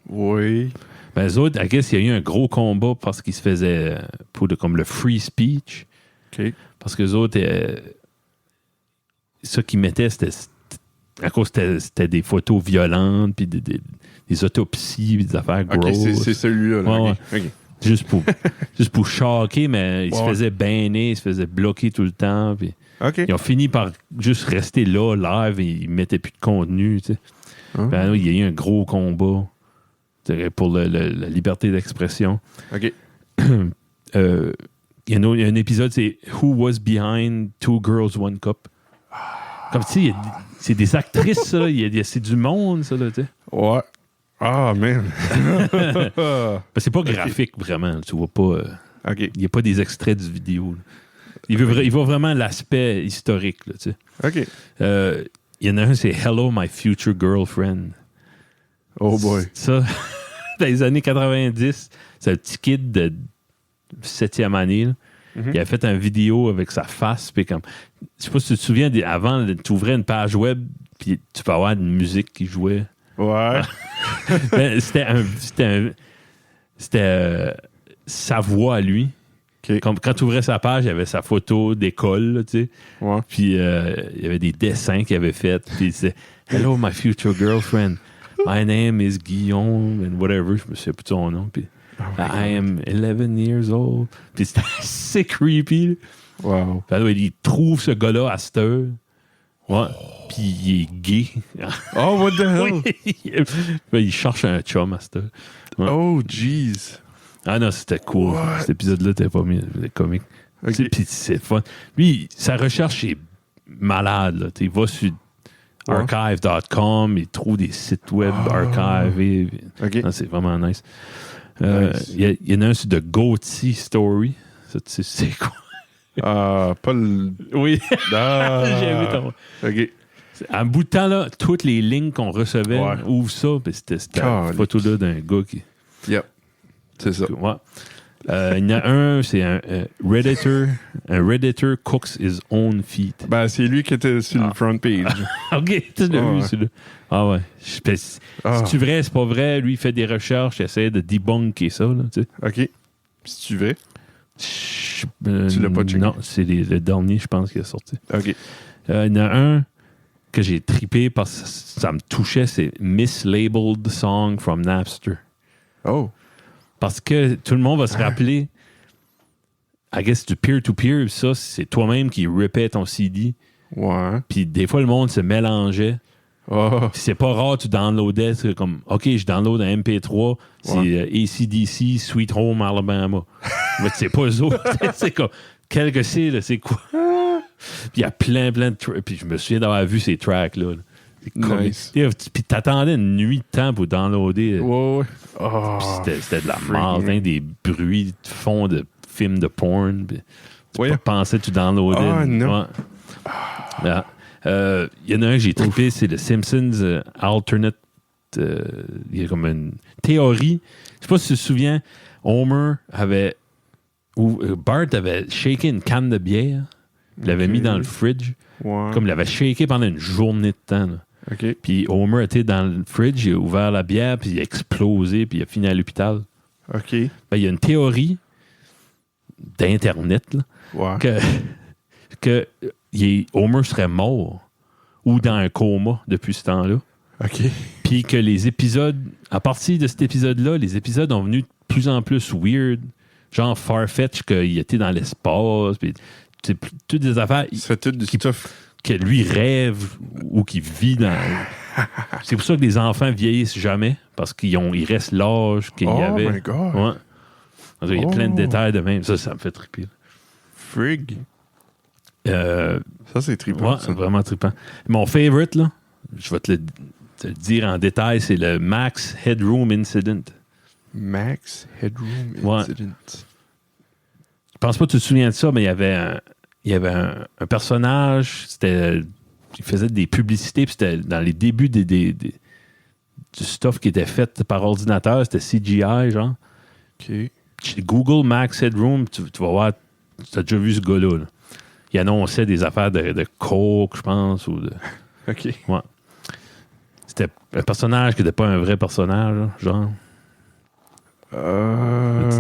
Oui. Ben, eux autres, I guess, il y a eu un gros combat parce qu'ils se faisaient comme le free speech. OK. Parce que les autres, ce qu'ils mettaient, à cause c'était des photos violentes, puis des autopsies, puis des affaires grosses. OK, c'est celui-là. Là. Ouais, OK. Juste pour choquer, mais ils se faisaient baigner, ils se faisaient bloquer tout le temps. Puis ils ont fini par juste rester là, live, et ils mettaient plus de contenu. Tu sais. Ben, il y a eu un gros combat pour la liberté d'expression. OK. Il y a un épisode, c'est Who Was Behind Two Girls, One Cup. Comme tu sais, c'est des actrices, ça. C'est du monde, ça. Là, tu sais. Ouais. Ah, man. C'est pas graphique, vraiment. Tu vois pas. OK. Il n'y a pas des extraits du vidéo. Il voit vraiment l'aspect historique. Là, tu sais. OK. Il y en a un, c'est Hello, My Future Girlfriend. Oh boy. Ça, dans les années 90, c'est un petit kid de 7e année. Là. Mm-hmm. Il a fait une vidéo avec sa face. Puis comme, je sais pas si tu te souviens, avant, tu ouvrais une page web, puis tu peux avoir une musique qui jouait. Ouais. Ben, c'était sa voix à lui. Okay. Quand tu ouvrais sa page, il y avait sa photo d'école, là, tu sais. Ouais. Puis il y avait des dessins qu'il avait faits. Puis il disait Hello, my future girlfriend. My name is Guillaume, and whatever. Je me souviens plus de son nom. Puis I am 11 years old. Puis c'était assez creepy. Wow. Puis, il trouve ce gars-là à cette heure. Ouais. Puis il est gay. Oh, what the hell? Il cherche un chum à cette heure. Ouais. Oh, jeez. Ah non, c'était cool. What? Cet épisode-là, t'es pas mis. C'était comique. Okay. Puis c'est fun. Lui, sa recherche est malade. Là. Il va sur archive.com, il trouve des sites web archivés. Okay. Non, c'est vraiment nice. Il y en a un sur The Goatee Story. Ça, tu sais, c'est quoi? Pas le... Oui. J'ai vu ton... OK. À un bout de temps, là, toutes les lignes qu'on recevait, ouvrent ça, puis c'était une photo-là d'un gars qui... Yep. C'est ça. Ouais. Il y en a un, c'est un Redditor. Un Redditor cooks his own feet. Ben, c'est lui qui était sur le front page. OK, tu l'as vu, celui-là. Ah ouais. C'est-tu vrai, c'est pas vrai? Lui, il fait des recherches, il essaie de debunker ça. Là, tu sais. OK. Si tu veux. Tu l'as pas checké? Non, c'est le dernier, je pense, qui est sorti. OK. Il y en a un que j'ai trippé parce que ça me touchait, c'est Mislabeled Song from Napster. Oh. Parce que tout le monde va se rappeler, I guess, du peer-to-peer, ça, c'est toi-même qui ripais ton CD. Ouais. Puis des fois, le monde se mélangeait. Oh. Puis c'est pas rare, tu downloadais, c'est comme, OK, je download un MP3, c'est AC/DC, Sweet Home Alabama. Mais c'est pas eux autres. C'est comme, quel que c'est, là, c'est quoi? Puis il y a plein de tracks. Puis je me souviens d'avoir vu ces tracks-là. Là. Nice. Puis t'attendais une nuit de temps pour downloader. Ouais. Oh, puis c'était de la merde, hein, des bruits de fond de films de porn. Puis tu pensais que tu downloadais. Ah, non. Ouais. Il y en a un que j'ai trippé, c'est le Simpsons Alternate. Il y a comme une théorie. Je sais pas si tu te souviens, Homer avait. Ou Bart avait shaké une canne de bière. Il l'avait mis dans le fridge. Ouais. Comme il l'avait shaké pendant une journée de temps. Là. OK. Puis Homer était dans le fridge, il a ouvert la bière, puis il a explosé, puis il a fini à l'hôpital. OK. Ben, il y a une théorie d'Internet là, que Homer serait mort ou dans un coma depuis ce temps-là. OK. Puis que les épisodes, à partir de cet épisode-là, les épisodes ont venu de plus en plus weird. Genre Farfetch, qu'il était dans l'espace, puis c'est toutes des affaires c'est tout du stuff que lui rêve ou qu'il vit dans. C'est pour ça que les enfants vieillissent jamais, parce qu'ils restent l'âge qu'il y avait. Oh my God! Ouais. Il y a plein de détails de même. Ça me fait triper. Frig! Ça, c'est trippant. Ouais, c'est vraiment trippant. Mon favorite, là, je vais te le dire en détail, c'est le Max Headroom Incident. Max Headroom Incident. Je pense pas que tu te souviens de ça, mais il y avait un personnage, il faisait des publicités, puis c'était dans les débuts du stuff qui était fait par ordinateur, c'était CGI, genre. OK. Google Max Headroom, tu vas voir, tu as déjà vu ce gars-là. Là. Il annonçait des affaires de coke, je pense, ou de... OK. Ouais. C'était un personnage qui n'était pas un vrai personnage, là, genre.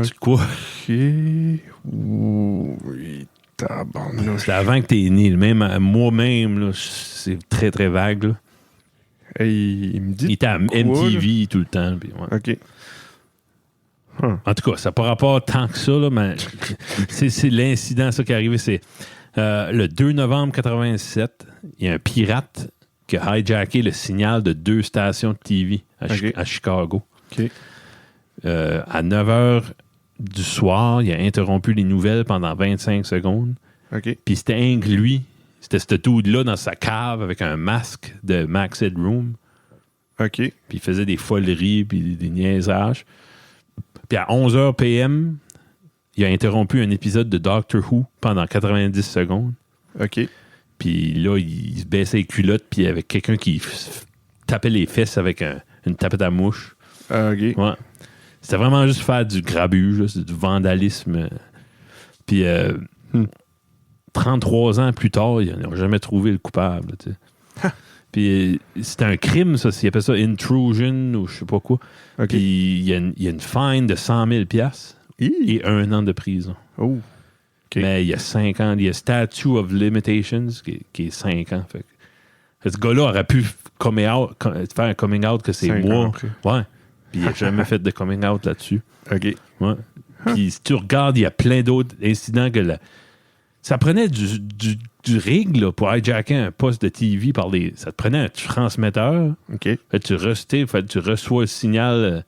Tu quoi? OK. Oui, tabarnouche. C'était avant que t'es né. Même moi-même, là, c'est très, très vague. Là. Hey, il me dit. Il était à MTV là? Tout le temps. Puis, ouais. OK. En tout cas, ça n'a pas rapport tant que ça, là, mais c'est l'incident ça qui est arrivé. C'est le 2 novembre 1987, il y a un pirate qui a hijacké le signal de 2 stations de TV à Chicago. OK. À 9h du soir, il a interrompu les nouvelles pendant 25 secondes. OK. Puis c'était un que lui, c'était ce dude-là dans sa cave avec un masque de Max Headroom. OK. Puis il faisait des foleries puis des niaisages. Puis à 11h PM, il a interrompu un épisode de Doctor Who pendant 90 secondes. OK. Puis là, il se baissait les culottes, puis il y avait quelqu'un qui tapait les fesses avec une tapette à mouche. OK. Ouais. C'était vraiment juste faire du grabuge, là, c'est du vandalisme. Puis 33 ans plus tard, ils n'ont jamais trouvé le coupable. Tu sais. Puis c'était un crime, ça. Ils appellent ça intrusion ou je sais pas quoi. Okay. Puis il y a une fine de 100 000 $ et 1 an de prison. Oh. Okay. Mais il y a 5 ans. Il y a Statute of Limitations qui est 5 ans. Fait que ce gars-là aurait pu faire un coming out que c'est moi. Ouais. Puis il n'a jamais fait de coming out là-dessus. OK. Ouais. Puis si tu regardes, il y a plein d'autres incidents que ça prenait du rig là, pour hijacker un poste de TV ça te prenait un transmetteur. OK. Fait, tu reçois le signal.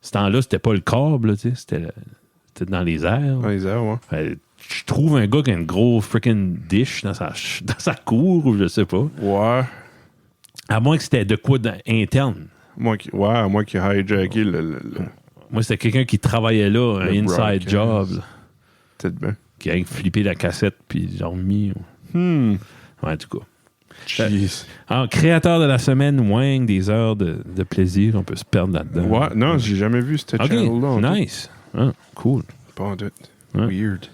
Ce temps-là, c'était pas le câble, là, c'était dans les airs. Dans les airs, ouais. Fait, je trouve un gars qui a une gros freaking dish dans sa cour, ou je sais pas. Ouais. À moins que c'était de quoi interne. Moi qui a hijacké le... Moi, c'était quelqu'un qui travaillait là, un inside job. Peut-être bien. Qui a flippé la cassette puis l'a remis. Ouais, en tout cas. Jeez. Alors, créateur de la semaine, Wang, des heures de plaisir, on peut se perdre là-dedans. Ouais, non, j'ai jamais vu cette channel-là. Nice. Ah, cool. Pas en doute. Ouais. Weird.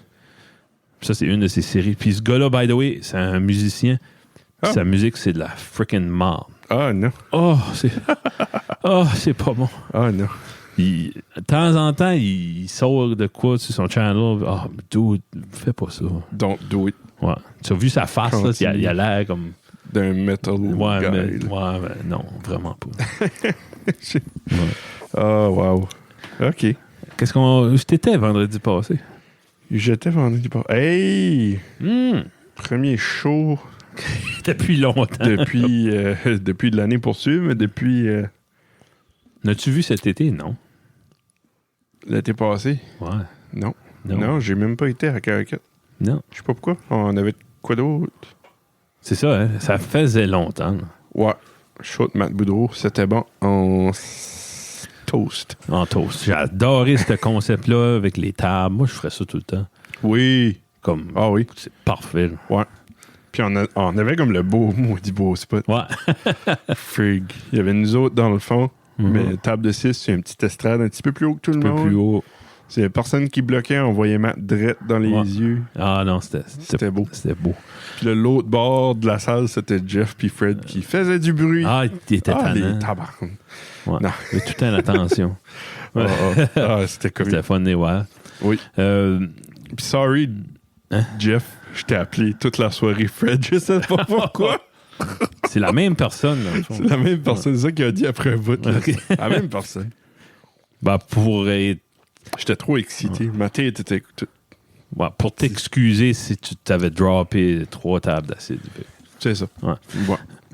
Ça, c'est une de ses séries. Puis ce gars-là, by the way, c'est un musicien. Puis sa musique, c'est de la freaking merde. Ah, non. C'est pas bon. Ah, non. De temps en temps, il sort de quoi sur son channel. Ah, dude, fais pas ça. Don't do it. Ouais. Tu as vu sa face, là, il a l'air comme... d'un metal guy. Mais non, vraiment pas. Ah, wow. OK. Où t'étais vendredi passé? J'étais vendredi passé. Hey! Premier show. Depuis longtemps. Depuis de l'année pour suivre, mais depuis... N'as-tu vu cet été? Non. L'été passé? Ouais. Non, j'ai même pas été à Caracat. Non. Je sais pas pourquoi. On avait quoi d'autre? C'est ça, hein? Ça faisait longtemps. Là. Ouais. Show de Matt Boudreau, c'était bon. En toast. En toast. J'ai adoré ce concept-là avec les tables. Moi, je ferais ça tout le temps. Oui. Ah oui. C'est parfait. Là. Ouais. Puis on avait comme le maudit beau spot. Ouais. Frig. Il y avait nous autres dans le fond. Mais table de 6, c'est une petite estrade un petit peu plus haut que tout le monde. Un peu plus haut. C'est personne qui bloquait, on voyait Matt drette dans les yeux. Ah non, c'était beau. C'était beau. Puis l'autre bord de la salle, c'était Jeff puis Fred qui faisaient du bruit. Ah, il était tannant. Les tabarnes. Ouais. Non. Mais tout en attention. C'était comique. C'était fun, ouais. Oui. Puis sorry, Jeff, je t'ai appelé toute la soirée Fred, je sais pas pourquoi. C'est la même personne, dans le fond. C'est la même personne, c'est ça qu'il a dit après un bout. Okay. La même personne. Ben, pour être... J'étais trop excité. Ma tête était... Ouais, pour t'excuser si tu t'avais droppé 3 tables d'acide. C'est ça. Ouais.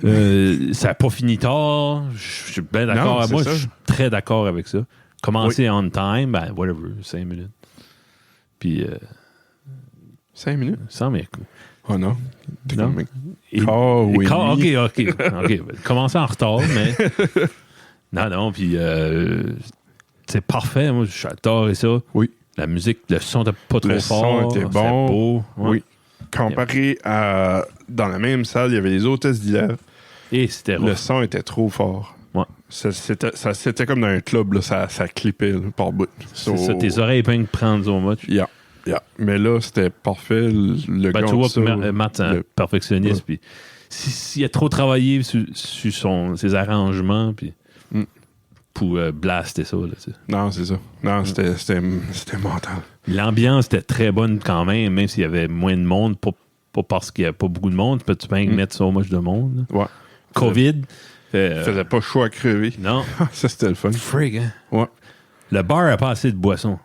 Ouais. Ça n'a pas fini tard. Je suis bien d'accord. Moi, je suis très d'accord avec ça. Commencer on time, ben, whatever, 5 minutes. Puis... 5 minutes? 100 minutes. Oh non. Non. OK. Commencer en retard, mais... non, puis... c'est parfait. Moi, j'adore ça. Oui. La musique, le son n'était pas trop fort. Le son était bon. Beau. Ouais. Oui. Comparé à... Dans la même salle, il y avait les hôtesses d'hier. Et c'était rough. Le son était trop fort. Ouais. C'était comme dans un club, là, ça clippait là, par bout. C'est ça, tes oreilles peuvent prendre au match. Yeah. Mais là, c'était parfait. Le gars, tu vois que Matt, c'est un perfectionniste. Puis s'il a trop travaillé sur ses arrangements, puis pour blaster ça. Là, non, c'est ça. Non, c'était mental. L'ambiance était très bonne quand même s'il y avait moins de monde. Pas parce qu'il n'y avait pas beaucoup de monde. Peux-tu bien mettre so much de monde? Là. Ouais. COVID. Faisait pas chaud à crever. Non. Ça, c'était le fun. Frig, hein? Ouais. Le bar n'a pas assez de boissons.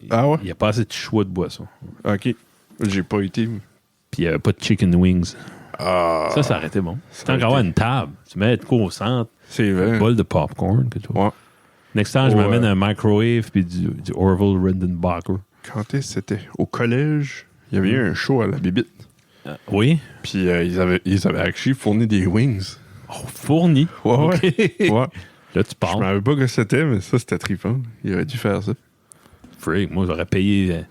Ah ouais? Il n'y a pas assez de choix de boissons. OK. J'ai pas été. Puis il n'y avait pas de chicken wings. Ah. Ça aurait été bon. Tant qu'à avoir une table, tu mets de quoi au centre. C'est vrai. Un bol de popcorn. Ouais. Next time, je m'amène un microwave puis du Orville Redenbacher. Quand est-ce que c'était? Au collège, il y avait eu un show à la Bibite. Oui. Puis ils avaient actually fourni des wings. Oh, fourni? Ouais, okay. Ouais. Là, tu Je parles. me rappelle pas que c'était, mais ça, c'était trippant. Il aurait dû faire ça. Freak, moi, j'aurais payé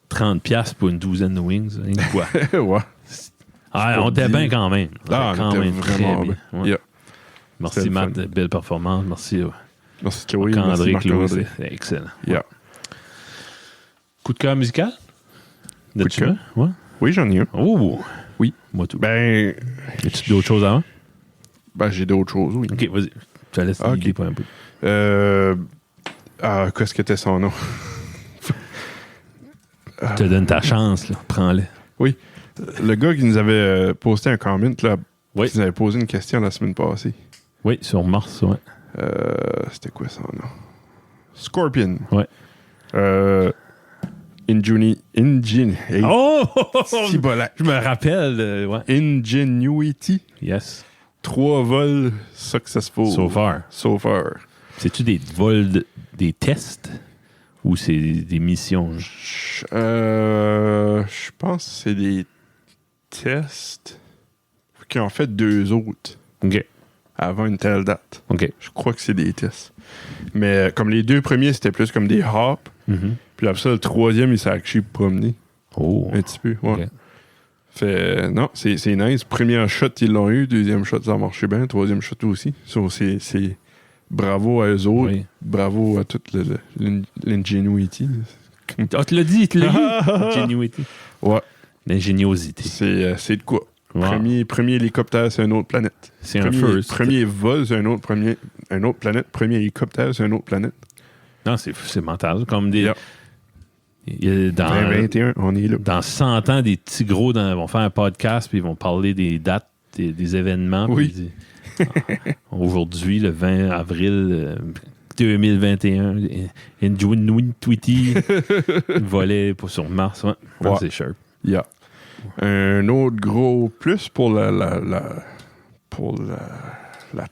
30$ pour une douzaine de wings. Hein, ouais. Ah, on était bien quand même. On était vraiment bien. Ouais. Yeah. Merci, Matt, de belle performance. Merci. Merci, Chloé. André, Claude, c'est excellent. Yeah. Coup de cœur musical? Coup de cœur? Ouais. Oui, j'en ai un. Oh! Oui. Moi, tout. Ben. As-tu d'autres choses avant? Ben, j'ai d'autres choses, oui. OK, vas-y. Je te laisse l'idée pour un peu. Qu'est-ce que était son nom? Je te donne ta chance, là. Prends-le. Oui. Le gars qui nous avait posté un comment, là, oui. qui nous avait posé une question la semaine passée. Oui, sur Mars, ouais. C'était quoi son nom? Scorpion. Ouais. Oh! Je me rappelle. Ouais. Ingenuity. Yes. 3 vols successful. So far. C'est-tu des vols, des tests ou c'est des missions? Je pense que c'est des tests qui ont fait 2 autres. OK. Avant une telle date. OK. Je crois que c'est des tests. Mais comme les 2 premiers, c'était plus comme des hops. Mm-hmm. Puis après ça, le 3e, il s'est actually promené. Oh. Un petit peu, ouais. Okay. Fait, non, c'est nice. Premier shot, ils l'ont eu. 2e shot, ça a marché bien. 3e shot aussi. So, c'est bravo à eux autres. Oui. Bravo à toute l'ingénuity. Ah, tu l'as dit, Ingenuity. Ouais. L'ingéniosité. C'est de quoi? Wow. Premier hélicoptère, c'est une autre planète. C'est un first. Premier vol, c'est un autre planète. Premier hélicoptère, c'est une autre planète. Non, c'est mental. Comme des... Yeah. Dans 2021, on est là. Dans 100 ans, des petits gros vont faire un podcast puis ils vont parler des dates, des événements. Oui. Aujourd'hui, le 20 avril 2021, Ingenuity volait sur Mars. Ouais. Ouais. C'est sharp. Yeah. Un autre gros plus pour la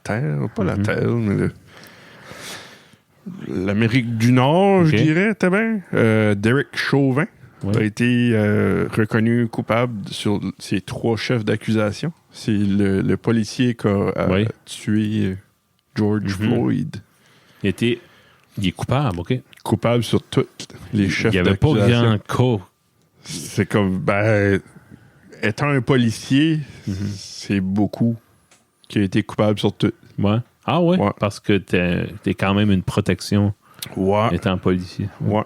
Terre, pas la Terre, mais l'Amérique du Nord, je dirais, t'as bien. Derek Chauvin a été reconnu coupable sur ses 3 chefs d'accusation. C'est le policier qui a tué George Floyd. Il est coupable, OK? Coupable sur tous les chefs d'accusation. Il n'y avait pas grand cas. C'est comme, étant un policier, c'est beaucoup qui a été coupable sur tout. Ouais. Ah ouais? Parce que t'es quand même une protection étant policier. Ouais.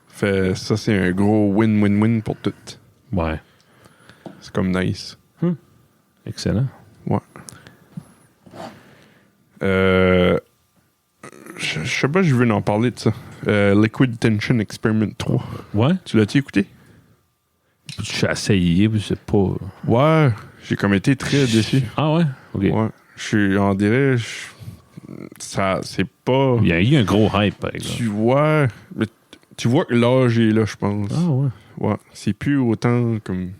Fait, ça, c'est un gros win-win-win pour tout. Ouais. C'est comme nice. Excellent. Ouais. Je sais pas, je veux en parler de ça. Liquid Tension Experiment 3. Ouais? Tu l'as-tu écouté? Je suis essayé, mais c'est pas... Ouais, j'ai comme été très déçu. Ah ouais? OK. Ouais. On dirait... Ça, c'est pas... Il y a eu un gros hype, par exemple. Tu vois que l'âge est là, je pense. Ah ouais? Ouais. C'est plus autant comme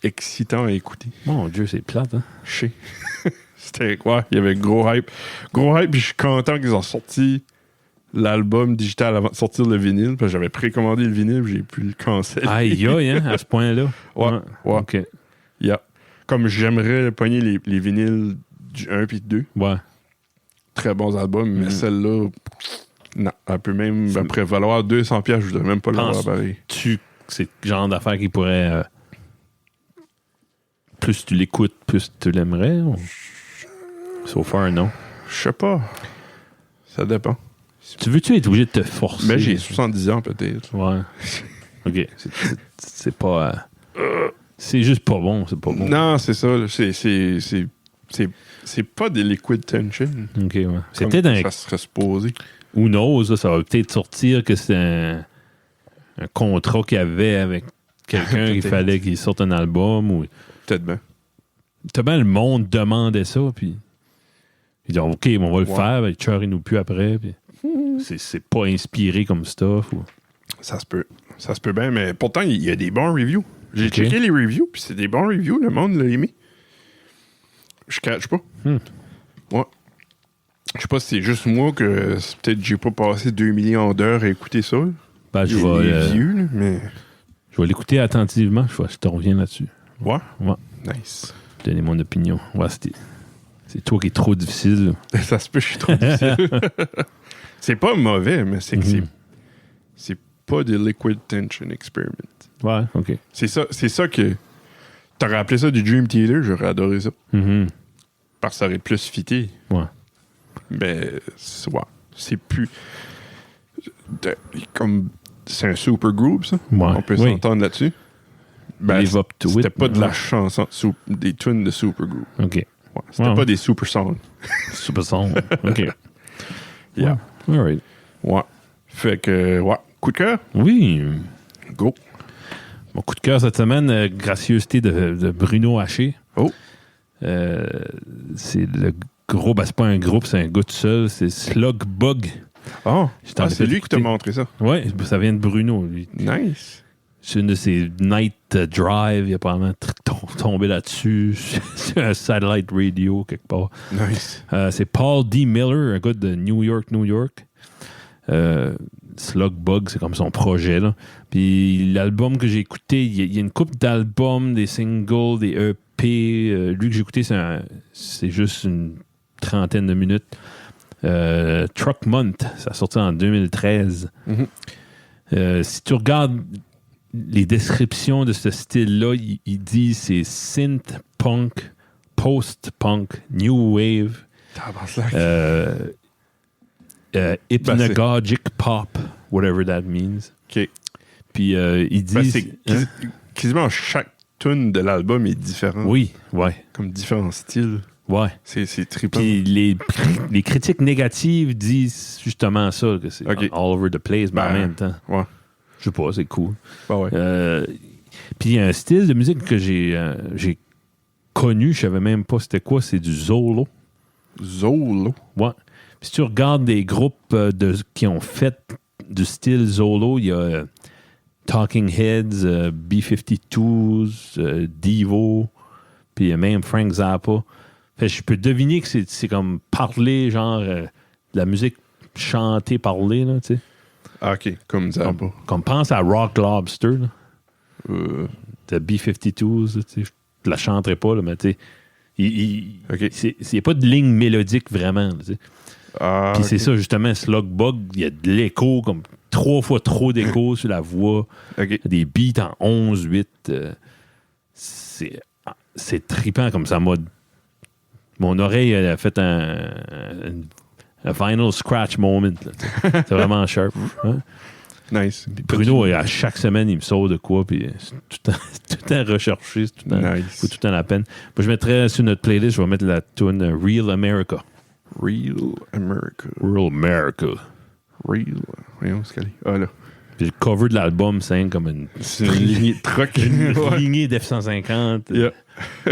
excitant à écouter. Mon Dieu, c'est plate, hein? Je sais. C'était quoi? Il y avait gros hype. Gros hype, puis je suis content qu'ils ont sorti l'album digital avant de sortir le vinyle. Parce que j'avais précommandé le vinyle, j'ai pu le canceller. Aïe, hein, à ce point-là. Ouais. OK. Yeah. Comme j'aimerais pogner les vinyles du 1 puis du 2. Ouais. Très bons albums, mais celle-là, non. Elle peut même, après valoir 200$, je voudrais même pas l'avoir pareil. C'est le genre d'affaire qui pourrait... plus tu l'écoutes, plus tu l'aimerais? So far, non. Je sais pas. Ça dépend. Tu veux-tu être obligé de te forcer? Mais j'ai 70 ans, peut-être. Ouais. OK. C'est pas... c'est juste pas bon. C'est pas bon. Non, c'est ça. C'est C'est pas des Liquid Tension. OK, ouais. C'est peut-être ça serait supposé. Who knows, ça va peut-être sortir que c'est un contrat qu'il y avait avec quelqu'un qu'il fallait qu'il sorte un album. Ou... Peut-être bien. Peut-être bien le monde demandait ça, puis ils disent OK, on va le faire, ben, ils nous plus après. Puis c'est pas inspiré comme stuff. Ou... Ça se peut. Ça se peut bien, mais pourtant, il y a des bons reviews. J'ai checké les reviews, puis c'est des bons reviews. Le monde l'a aimé. Je catch pas. Ouais. Je sais pas si c'est juste moi que peut-être j'ai pas passé 2 millions d'heures à écouter ça. Ben, je vais vieux, là, mais... Je vais l'écouter attentivement. Je te reviens là-dessus. Ouais? Ouais. Nice. Donner mon opinion. Ouais, c'est toi qui es trop difficile. Ça se peut, je suis trop difficile. C'est pas mauvais, mais c'est que c'est pas des Liquid Tension Experiment. Ouais, OK. C'est ça que... T'aurais appelé ça du Dream Theater, j'aurais adoré ça. Parce que ça aurait plus fité. Ouais. Mais, c'est plus... Comme... C'est un super group, ça. Ouais. On peut s'entendre là-dessus. Ben, c'était pas de la chanson, des tunes de super group. OK. Ouais, c'était pas des super songs. Super songs. OK. Yeah. All right. Ouais. Fait que, coup de cœur? Oui. Go. Mon coup de cœur cette semaine, gracieuseté de Bruno Haché. Oh. C'est le gros, c'est pas un groupe, c'est un gars tout seul. C'est Slug Bug. Oh, c'est lui qui t'a montré ça. Oui, ça vient de Bruno, lui. Nice. C'est une de ses night drive. Il a probablement tombé là-dessus. C'est un satellite radio quelque part. Nice. C'est Paul D. Miller, un gars de New York. Slug Bug, c'est comme son projet, là. Puis l'album que j'ai écouté, il y a une couple d'albums, des singles, des EP. Lui que j'ai écouté, c'est juste une trentaine de minutes. Truck Month, ça a sorti en 2013. Si tu regardes les descriptions de ce style-là, il dit c'est synth punk, post-punk, new wave, hypnagogic pop, whatever that means. OK. Puis il dit... quasiment chaque tune de l'album est différent. Oui, ouais. Comme différents styles. Ouais. C'est trippant. Puis les critiques négatives disent justement ça, que c'est all over the place, mais en même temps. Ouais. Je sais pas, c'est cool. Ouais. Puis il y a un style de musique que j'ai connu, je savais même pas c'était quoi, c'est du Zolo. Zolo? Ouais. Puis si tu regardes des groupes qui ont fait du style Zolo, il y a Talking Heads, B-52s, Devo, puis même Frank Zappa. Fait, je peux deviner que c'est comme parler, genre, de la musique chantée, parler, là, tu sais. Ah, OK, comme Zappa. Comme pense à Rock Lobster, là. De B-52s, tu sais. Je la chanterai pas, là, mais tu sais. C'est pas de ligne mélodique vraiment, tu sais. Ah, puis c'est ça, justement, Slug Bug, il y a de l'écho, comme 3 fois trop d'écho sur la voix. Des beats en 11-8. C'est trippant comme ça. Mon oreille elle a fait un vinyl scratch moment. C'est vraiment sharp. Hein? Nice. Puis Bruno, à chaque semaine, il me sort de quoi, puis c'est tout le temps recherché, c'est tout le temps, faut tout le temps la peine. Moi, je mettrais sur notre playlist, je vais mettre la tune Real America. Real America. Voyons ce qu'elle est. Ah là. Puis le cover de l'album, c'est comme une lignée de truck. Une lignée d'F-150. Yeah.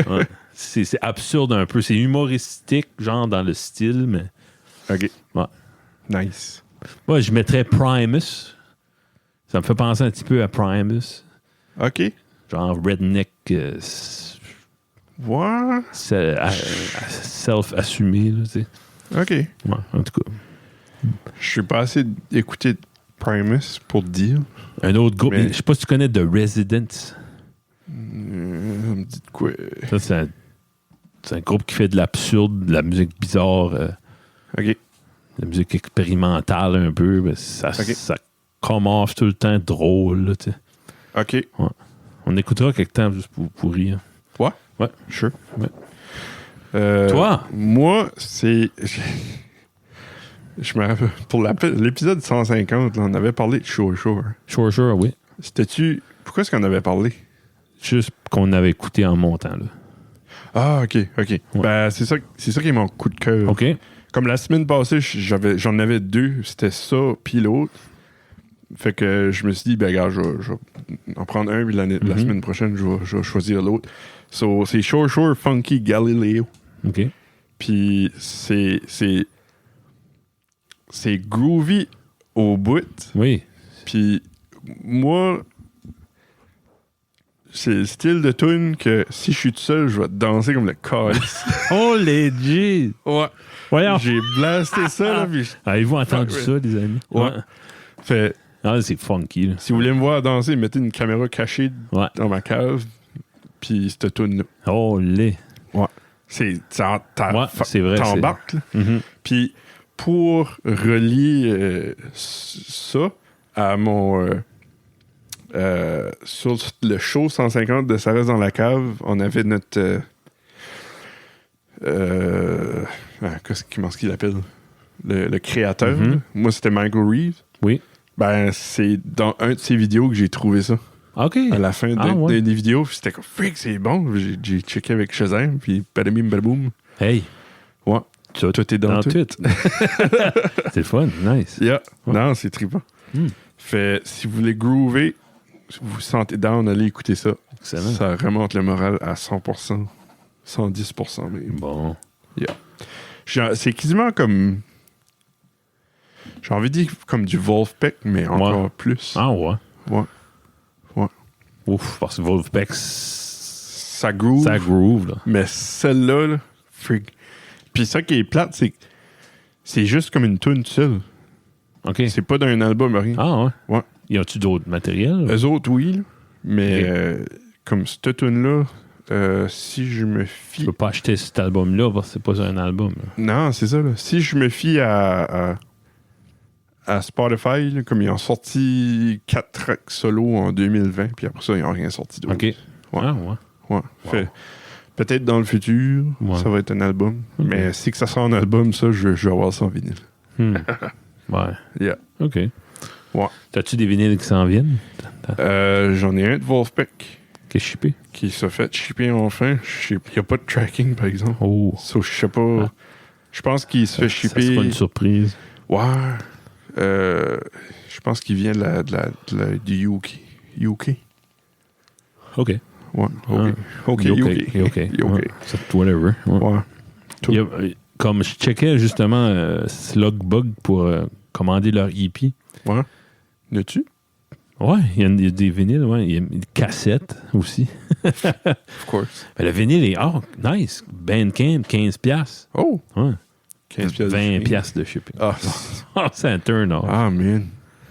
Ouais. C'est absurde un peu. C'est humoristique, genre dans le style, mais... OK. Ouais. Nice. Moi, je mettrais Primus. Ça me fait penser un petit peu à Primus. OK. Genre redneck... What? Self-assumé, là, tu sais. OK. Ouais, en tout cas. Je suis pas assez écouté Primus pour te dire. Un autre groupe, je sais pas si tu connais The Residents. Ça me dit de quoi? Ça, c'est un groupe qui fait de l'absurde, de la musique bizarre. OK. De la musique expérimentale un peu. Mais ça come off tout le temps drôle, là, tu sais. OK. Ouais. On écoutera quelque temps juste pour rire. Ouais? Ouais. Sure. Ouais. Toi? Moi, c'est... Je me rappelle, pour l'épisode 150, là, on avait parlé de Shore Shore. Shore Shore, oui. C'était-tu... Pourquoi est-ce qu'on avait parlé? Juste qu'on avait écouté en montant, là. Ah, OK. Ouais. Ben, c'est ça qui est mon coup de cœur. OK. Comme la semaine passée, j'en avais 2. C'était ça, puis l'autre. Fait que je me suis dit, ben, regarde, je vais en prendre un, puis la semaine prochaine, je vais choisir l'autre. So, c'est Shore Funky Galileo. OK. Puis c'est groovy au bout. Oui. Puis moi, c'est le style de tune que si je suis tout seul, je vais danser comme le calice. Oh, legit! Ouais. Voyons. J'ai blasté ça, là. Puis Avez-vous entendu ça, les amis? Ouais. Fait, c'est funky, là. si vous voulez me voir danser, mettez une caméra cachée dans ma cave, puis cette tune-là. Oh, les. Ouais. C'est vrai. T'embarques, là. Mm-hmm. Puis pour relier ça à mon... sur le show 150 de Ça reste dans la cave, on avait notre... comment est-ce qu'il appelle? Le créateur. Mm-hmm. Moi, c'était Michael Reeves. Oui. Ben, c'est dans un de ses vidéos que j'ai trouvé ça. OK. À la fin des vidéos, c'était comme, freak, c'est bon. J'ai checké avec Shazam, puis badabim, badaboum. Hey. Ouais. Tout est dans tout. C'est le fun. Nice. Yeah. Ouais. Non, c'est trippant. Fait, si vous voulez groover, si vous vous sentez down, allez écouter ça. Excellent. Ça remonte le moral à 100%. 110% même. Bon. Yeah. C'est quasiment comme... J'ai envie de dire comme du Wolfpack, mais encore plus. Ah ouais? Ouais. Ouf, parce que Wolfpack, ça groove. Ça groove, là. Mais celle-là, là, freak. Puis ça qui est plate, c'est que c'est juste comme une tune seule. OK. C'est pas d'un album, rien. Ah ouais? Ouais. Y a-tu d'autres matériels? Eux autres, oui. Là. Mais comme cette tune-là, si je me fie... Tu peux pas acheter cet album-là parce que c'est pas un album. Là. Non, c'est ça. Là. Si je me fie à Spotify, là, comme ils ont sorti 4 tracks solo en 2020, puis après ça, ils n'ont rien sorti d'autre. OK. Ouais. Ah ouais? Ouais. Fait, peut-être dans le futur, ça va être un album. Okay. Mais si que ça sera un album, ça, je vais avoir ça en vinyle. Ouais. Yeah. OK. Ouais. T'as-tu des vinyles qui s'en viennent? J'en ai un de Wolfpack. Qui est shippé? Qui s'est fait shipper enfin. Il n'y a pas de tracking, par exemple. Oh. So, je sais pas. Ah. Je pense qu'il se fait shipper. Ça sera une surprise. Ouais. Je pense qu'il vient du UK. OK. Ouais. OK. C'est whatever. Ouais. Comme je checkais justement Slugbug pour commander leur EP. Ouais. L'as-tu? Ouais, il y a des vinyles, ouais. Il y a des cassettes aussi. Of course. Ben, le vinyle est nice. Bandcamp, 15$. Oh! Ouais. 15$ 20$ de shipping. Ah, c'est un turn-off. Ah, man.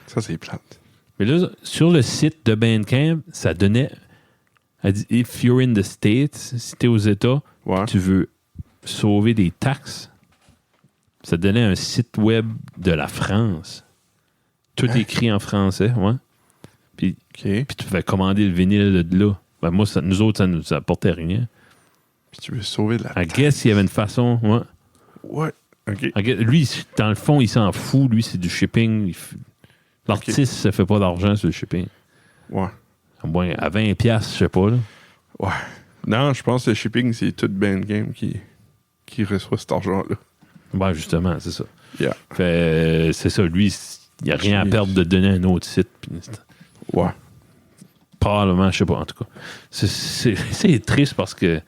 Ça, c'est plate. Mais là, sur le site de Bandcamp, ça donnait... Elle dit, if you're in the States, si t'es aux États, tu veux sauver des taxes, ça donnait un site web de la France. Tout écrit en français, ouais. Puis tu pouvais commander le vinyle de là. Ben moi, nous autres, ça nous apportait rien. Puis tu veux sauver de la taxe. I guess il y avait une façon, ouais. Ouais. OK. Lui, dans le fond, il s'en fout. Lui, c'est du shipping. L'artiste, ça fait pas d'argent sur le shipping. Ouais. À 20$, je sais pas, là. Ouais. Non, je pense que le shipping, c'est tout Bandcamp qui reçoit cet argent-là. Ben, justement, c'est ça. Yeah. Fait, c'est ça. Lui, il n'y a rien à perdre de donner un autre site. Ouais. Probablement, je sais pas, en tout cas. C'est triste parce que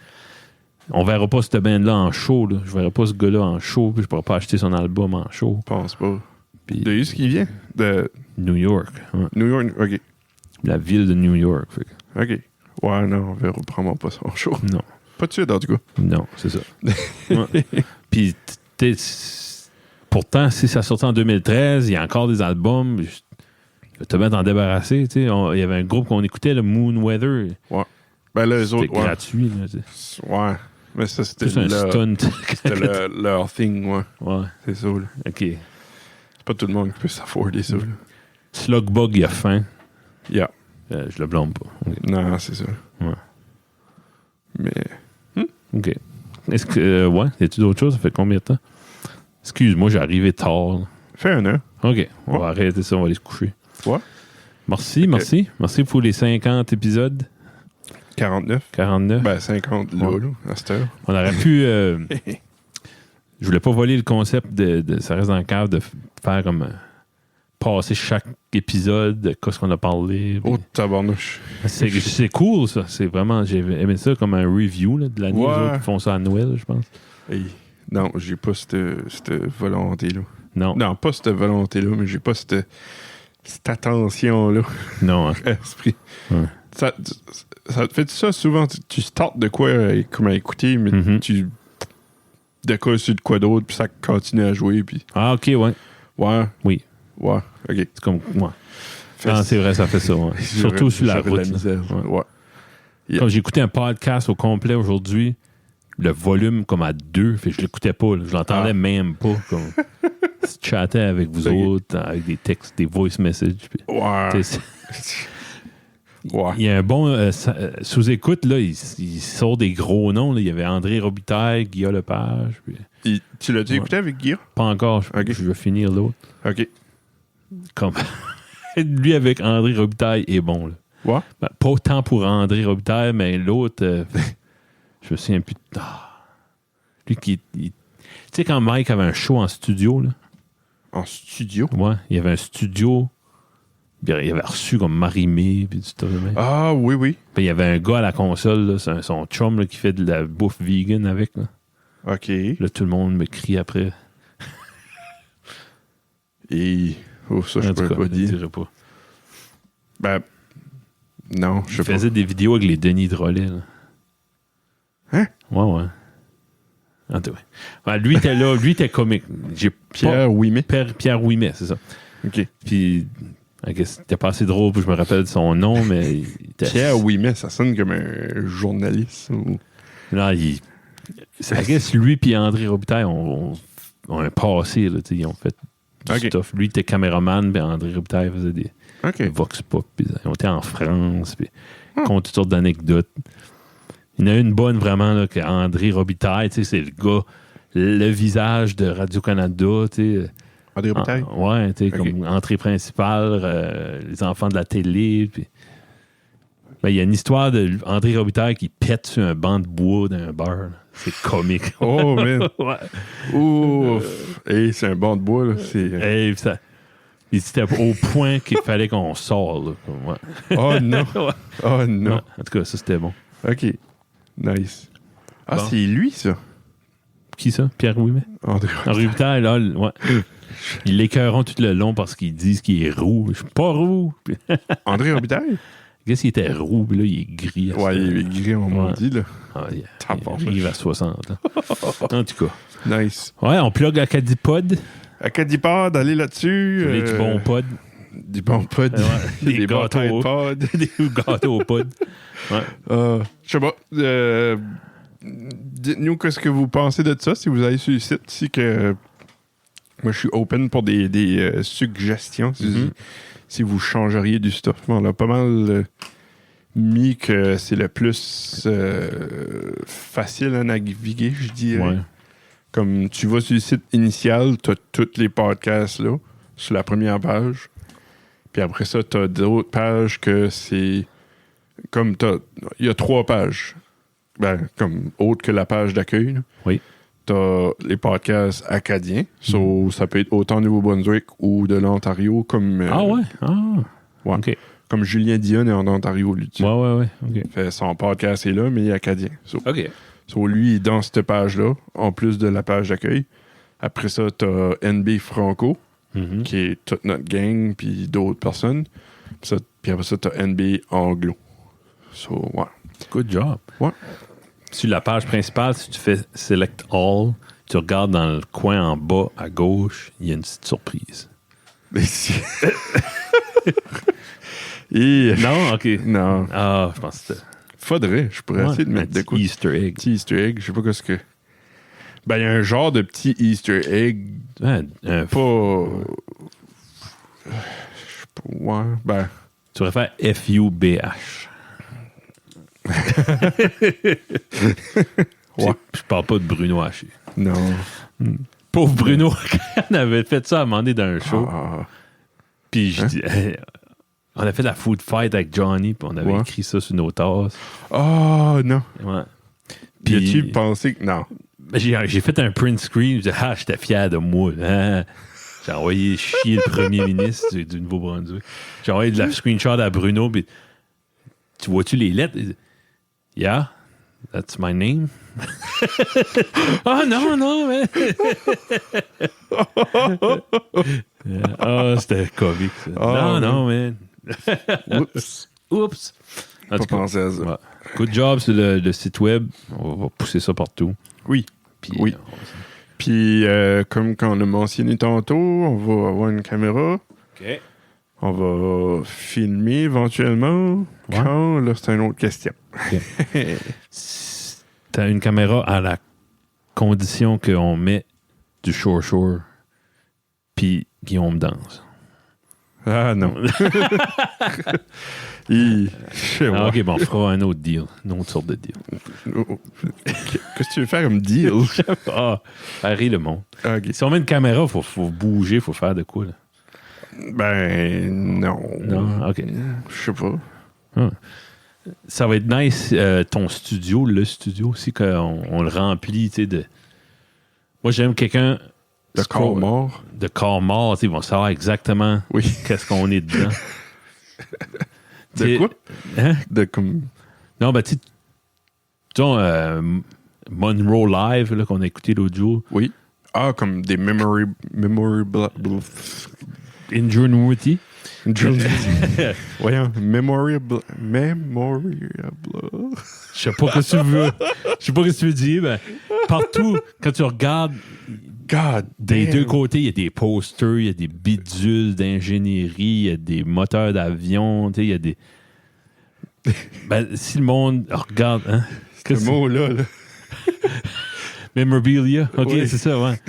on verra pas cette band-là en show. Là. Je verrai pas ce gars-là en show. Puis je pourrais pas acheter son album en show. Je pense pas. Puis, de où est-ce qu'il vient? De New York. Ouais. New York, OK. La ville de New York. Fait. OK. Ouais, non, on verra probablement pas son show. Non. Pas de suite, en tout cas. Non, c'est ça. Ouais. Puis, pourtant, si ça sortait en 2013, il y a encore des albums. Je vais te mettre en débarrasser. Il y avait un groupe qu'on écoutait, le Moon Weather. Ouais. Ben là, les autres, c'était gratuit. Là, ouais. Mais ça, c'était un stunt. C'était leur thing, ouais. Ouais. C'est ça, là. OK. C'est pas tout le monde qui peut s'afforder ça, là. Slugbug, il a faim. Yeah. Je le blâme pas. Okay. Non, c'est ça. Ouais. Mais... OK. Est-ce que... ouais, y a-tu d'autres choses? Ça fait combien de temps? Excuse-moi, j'ai arrivé tard. Fait un an. OK. On va arrêter ça, on va aller se coucher. Ouais. Merci, okay. Merci pour les 50 épisodes. 49. 49. Ben, 50, là, à cette heure. On aurait pu... je voulais pas voler le concept de ça reste dans le cadre de faire comme... passer chaque épisode de ce qu'on a parlé. Oh, tabarnouche. C'est cool, ça. C'est vraiment... J'ai aimé ça comme un review là, de l'année. Ouais. Les autres qui font ça à Noël, je pense. Hey. Non, j'ai pas cette volonté-là. Non. Non, pas cette volonté-là, mais j'ai pas cette attention-là. Non. Hein. Esprit. Ouais. Ça te fait ça souvent? Tu startes de quoi comme à écouter, mais tu décolles sur de quoi d'autre, puis ça continue à jouer. Puis... Ah, OK, ouais. Ouais. Oui. Ouais, OK. C'est comme... Ouais. Non, c'est vrai, ça fait ça. Ouais. Surtout sur la route. La misère. Ouais. Yeah. Comme j'ai écouté un podcast au complet aujourd'hui, le volume comme à 2, fait que je l'écoutais pas. Là. Je l'entendais même pas. Comme... je chattais avec vous autres, avec des textes, des voice messages. Puis, ouais. Ouais. Il y a un bon sous-écoute, là, il sort des gros noms. Là. Il y avait André Robitaille, Guillaume Lepage. Puis... tu l'as-tu écouté avec Guillaume? Pas encore. Je vais finir l'autre. OK. Comme... Lui avec André Robitaille est bon. Là. Ouais. Ben, pas autant pour André Robitaille, mais l'autre, je me souviens plus de... Lui qui... Tu sais, quand Mike avait un show en studio, là. En studio? Ouais, il y avait un studio. Il avait reçu comme Marie-Mé. Puis ah, oui, oui. Puis il y avait un gars à la console, là, c'est son chum là, qui fait de la bouffe vegan avec. Là. OK. Là, tout le monde me crie après. Et... Oh, ça, je pourrais pas dire. Je dirais pas. Ben... Non, je sais pas. Il faisait des vidéos avec les Denis Drolet. Là. Hein? Ouais. Ah, ouais, lui était là, lui était comique. Pierre Ouimet. Pierre Ouimet, c'est ça. OK. Puis, c'était pas assez drôle pour que je me rappelle de son nom, mais... Pierre Ouimet, ça sonne comme un journaliste. Ou... Non, lui et André Robitaille ont un passé, là, ils ont fait du stuff. Lui était caméraman, puis André Robitaille faisait des vox pop, puis ils ont été en France, puis compte toutes sortes d'anecdotes. Il y en a une bonne vraiment, là, que André Robitaille, c'est le gars, le visage de Radio-Canada, André Robitaille? Ouais, comme entrée principale, les enfants de la télé, puis... Ben, il y a une histoire d'André Robitaille qui pète sur un banc de bois d'un bar. Là. C'est comique. Oh, man. Ouais. Ouf. Hey, c'est un banc de bois, là. Hey, c'était au point qu'il fallait qu'on sorte. Là. Ouais. Oh, non. Ouais. Oh, non. Ouais. En tout cas, ça, c'était bon. OK. Nice. Ah, bon. C'est lui, ça? Qui, ça? Pierre Ouimet? André Robitaille, là, ouais. Ils l'écœuront tout le long parce qu'ils disent qu'il est roux. Je suis pas roux. André Robitaille? Qu'est-ce qu'il était roux, puis là, il est gris. Ouais, il est gris, on m'a dit, là. Ah, il arrive à 60. Là. En tout cas. Nice. Ouais, on plug Acadipod. Acadipod, allez là-dessus. Du bon pod. Du bon pod. Des gâteaux pod. Des gâteaux au pod. Ouais. Je sais pas. Dites-nous qu'est-ce que vous pensez de ça, si vous allez sur le site. Si que moi, je suis open pour des suggestions. Si vous changeriez du stuff. On a pas mal mis que c'est le plus facile à naviguer, je dirais. Ouais. Comme tu vas sur le site initial, tu as tous les podcasts là, sur la première page. Puis après ça, tu as d'autres pages que c'est... Comme il y a 3 pages. Ben, comme autre que la page d'accueil. Là. Oui. T'as les podcasts acadiens. Ça peut être autant du Nouveau-Brunswick ou de l'Ontario comme... ah ouais? Ouais. Okay. Comme Julien Dion est en Ontario, lui. Ouais. Okay. Fait son podcast est là, mais il est acadien. OK. Lui, il est dans cette page-là, en plus de la page d'accueil. Après ça, t'as NB Franco, qui est toute notre gang, puis d'autres personnes. Puis après ça, t'as NB Anglo. Ouais. Good job. Ouais. Sur la page principale, si tu fais Select All, tu regardes dans le coin en bas à gauche, il y a une petite surprise. Mais si... Non, OK. Non. Ah, je pense que c'était... Faudrait, je pourrais essayer de mettre de quoi. Easter egg. Petit Easter egg, je sais pas qu'est-ce que... Ben, il y a un genre de petit Easter egg. Ouais, pas... Ouais, ben... Tu pourrais faire FUBH. Ouais. Je parle pas de Bruno Haché. Non. Pauvre Bruno, on avait fait ça à un moment donné dans un show. Puis je dis... On a fait la food fight avec Johnny, puis on avait écrit ça sur nos tasses. Oh, non. Ouais. Puis as-tu pensé que... Non. J'ai fait un print screen, j'étais fier de moi. Hein? J'ai envoyé chier le premier ministre du Nouveau-Brunswick. J'ai envoyé de la screenshot à Bruno, puis tu vois-tu les lettres? Yeah, that's my name. Oh non, mais... c'était comique, ça. Non, man. Oups. Pas pensé à ça. Ouais. Good job sur le site web. On va pousser ça partout. Oui. Puis, comme on a mentionné tantôt, on va avoir une caméra. OK. On va filmer éventuellement. Quand, là, c'est une autre question. Okay. T'as une caméra à la condition qu'on met du shore, puis Guillaume danse. Ah non. OK, bon, on fera un autre deal. Une autre sorte de deal. Qu'est-ce que tu veux faire comme deal? Rire le monde. Okay. Si on met une caméra, il faut bouger, il faut faire de quoi, là? Ben, non. Non, OK. Je sais pas. Ça va être nice, ton studio, le studio aussi, qu'on le remplit, tu sais, de... Moi, j'aime quelqu'un... De corps mort. De corps mort, tu sais, ils vont savoir exactement qu'est-ce qu'on est dedans. De quoi? Hein? De comme... Non, ben, tu sais, Monroe Live, là, qu'on a écouté l'autre jour. Oui. Ah, comme des memory Ingenuity. Voyons, memorable. Je sais pas ce que tu veux. Je sais pas ce que tu veux dire, mais partout, quand tu regardes des deux côtés, il y a des posters, il y a des bidules d'ingénierie, il y a des moteurs d'avion, tu sais, il y a des... Ben, si le monde regarde... Hein, ce mot-là, là. Memorabilia, OK, oui. C'est ça, ouais.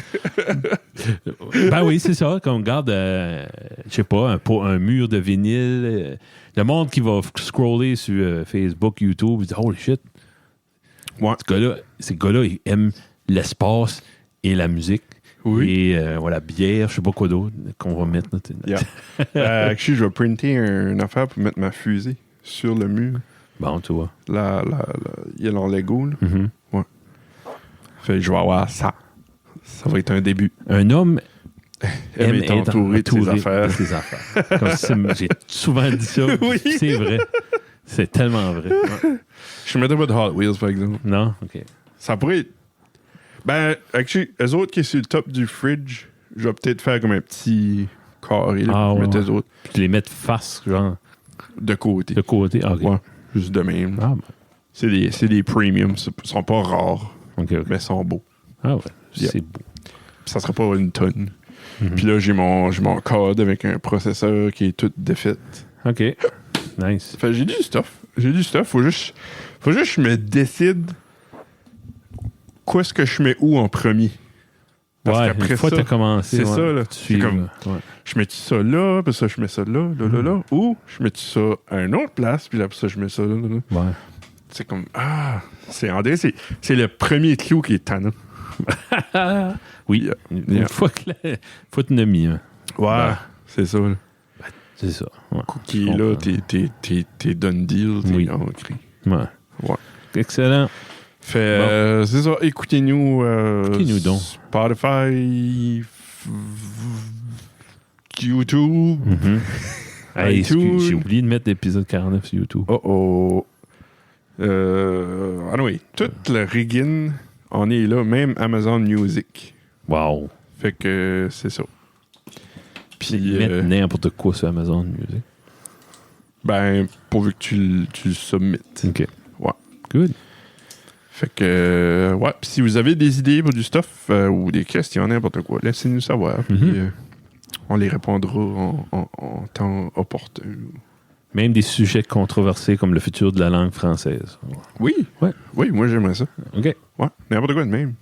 Ben oui, c'est ça, quand on regarde, je sais pas, un mur de vinyle, le monde qui va scroller sur Facebook, YouTube, dit « Holy shit! » Ces gars-là, ils aiment l'espace et la musique. Oui. Et voilà, bière, je sais pas quoi d'autre qu'on va mettre. Actually, je vais printer une affaire pour mettre ma fusée sur le mur. Bon, tu vois. Il y a leur Lego, là. Mm-hmm. Ouais. Fait que je vais avoir ça. Ça va être un début. Un homme aime être entouré de ses affaires. Comme j'ai souvent dit ça. Oui. C'est vrai. C'est tellement vrai. Ouais. Je ne mettrais pas de Hot Wheels, par exemple. Non? OK. Ça pourrait être... Ben, actually, eux autres qui sont sur le top du fridge, je vais peut-être faire comme un petit carré, là, pour mettre eux autres. Puis tu les mets de face, genre... De côté. De côté? OK. Ouais, juste de même. Ah, ben. C'est des premiums. Ils sont pas rares, okay. Mais ils sont beaux. Ah ouais, c'est beau. Puis ça sera pas une tonne. Mm-hmm. Puis là, j'ai mon code avec un processeur qui est tout défait. OK. Nice. Fait j'ai du stuff. Faut juste que je me décide quoi est-ce que je mets où en premier. Parce qu'après une fois que tu as commencé, c'est ça, là. C'est comme, je mets ça là, puis ça, je mets ça là, là. Ou je mets ça à une autre place, puis là, puis ça, je mets ça là. Ouais. C'est comme, André, c'est le premier clou qui est tannant. Oui. Une fois que tu l'as mis. Hein. Ouais, c'est ça. Là. C'est ça. Ouais. Cookie, là, t'es done deal, t'es ancré. Ouais. Excellent. Fait, c'est ça. Écoutez-nous. Écoutez-nous donc. Spotify, YouTube. Mm-hmm. Hey, j'ai oublié de mettre l'épisode 49 sur YouTube. Anyway, toute la rigging, on est là, même Amazon Music. Wow. Fait que c'est ça. Puis mettre n'importe quoi sur Amazon Music. Ben, pourvu que tu le submittes. OK. Ouais. Good. Fait que, ouais. Puis si vous avez des idées pour du stuff ou des questions, n'importe quoi, laissez-nous savoir. Puis on les répondra en temps opportun. Même des sujets controversés comme le futur de la langue française. Oui. Ouais. Oui, moi j'aimerais ça. OK. Ouais. N'importe quoi de même.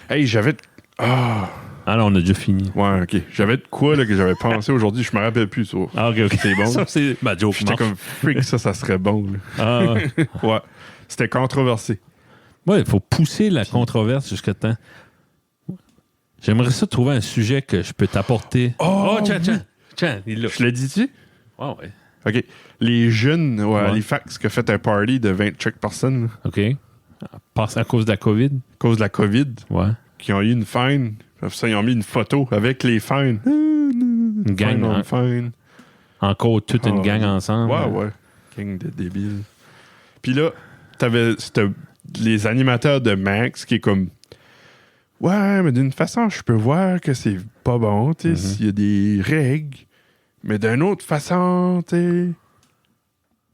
Hey, j'avais... Ah là, on a déjà fini. Ouais, OK. J'avais de quoi là, que j'avais pensé aujourd'hui, je me rappelle plus. Ça. Ah, OK. C'est bon. Ça, c'est ma joke. J'étais comme freak, ça serait bon. Là. Ouais. C'était controversé. Ouais, il faut pousser la controverse jusqu'à temps. J'aimerais ça trouver un sujet que je peux t'apporter. Oh, tiens, il est là. Je l'ai dit-tu? Ouais. OK. Les jeunes à Halifax qui ont fait un party de 20 chaque personnes. OK. À cause de la COVID? À cause de la COVID. Ouais. Qui ont eu une fine. Après ça, ils ont mis une photo avec les fines. Une gang. Fine. Encore toute une gang ensemble. Ouais. Gang de débiles. Puis là, t'avais les animateurs de Max qui est comme... Ouais, mais d'une façon, je peux voir que c'est pas bon, tu sais, s'il y a des règles. Mais d'une autre façon, tu sais,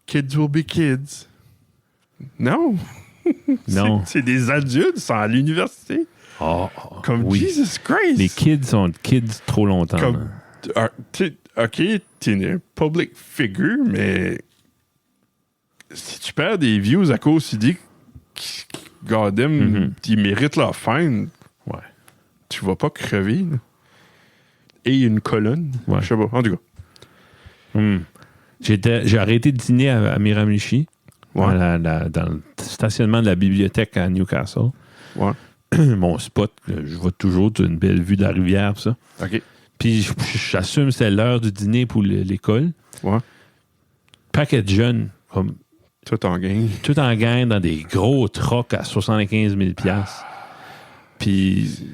kids will be kids. Non. Non. C'est des adultes, ils sont à l'université. Comme Jesus Christ. Les kids sont kids trop longtemps. Comme, OK, t'es une public figure, mais si tu perds des views à cause tu dis God damn, ils méritent leur fine. Ouais. Tu vas pas crever. Là. Et une colonne. Ouais. Je sais pas. En tout cas. J'ai arrêté de dîner à Miramichi. Ouais. Dans le stationnement de la bibliothèque à Newcastle. Ouais. Mon spot, je vois toujours une belle vue de la rivière, ça. OK. Puis j'assume que c'est l'heure du dîner pour l'école. Ouais. Paquet de jeunes, comme. Tout en gang. Tout en gang dans des gros trucks à 75 000 $. Puis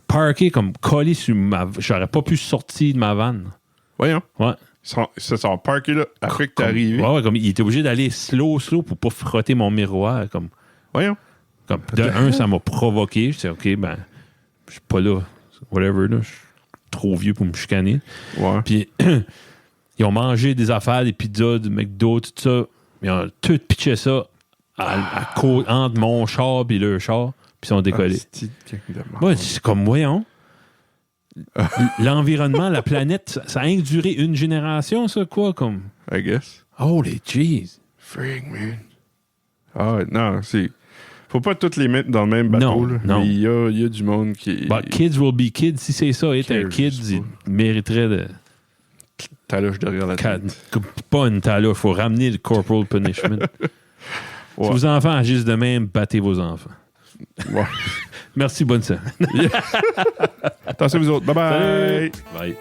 parké comme collé sur ma... J'aurais pas pu sortir de ma vanne. Voyons. Ouais. Ils se sont parkés là après que t'es arrivé. Ouais, comme il était obligé d'aller slow pour pas frotter mon miroir. Comme, voyons. Comme de un, ça m'a provoqué. Je disais, OK, ben, je suis pas là. Whatever, là. Je suis trop vieux pour me chicaner. Ouais. Puis ils ont mangé des affaires, des pizzas, du McDo, tout ça. Ils ont tout pitché ça entre mon char et leur char. Puis ils sont décollés. Ouais, c'est comme, voyons. L'environnement, la planète, ça a duré une génération, ça, quoi, comme... I guess. Holy jeez. Frig, man. Ah, non, c'est... Faut pas toutes les mettre dans le même bateau, là. Non. Mais il y a du monde qui... But kids will be kids. Si c'est ça, être un kid, il mériterait de... Taloche derrière la tête. Pas une taloche, il faut ramener le corporal punishment. Si vos enfants agissent de même, battez vos enfants. Ouais. Merci, bonne semaine. Attention vous autres. Bye bye. Salut. Bye.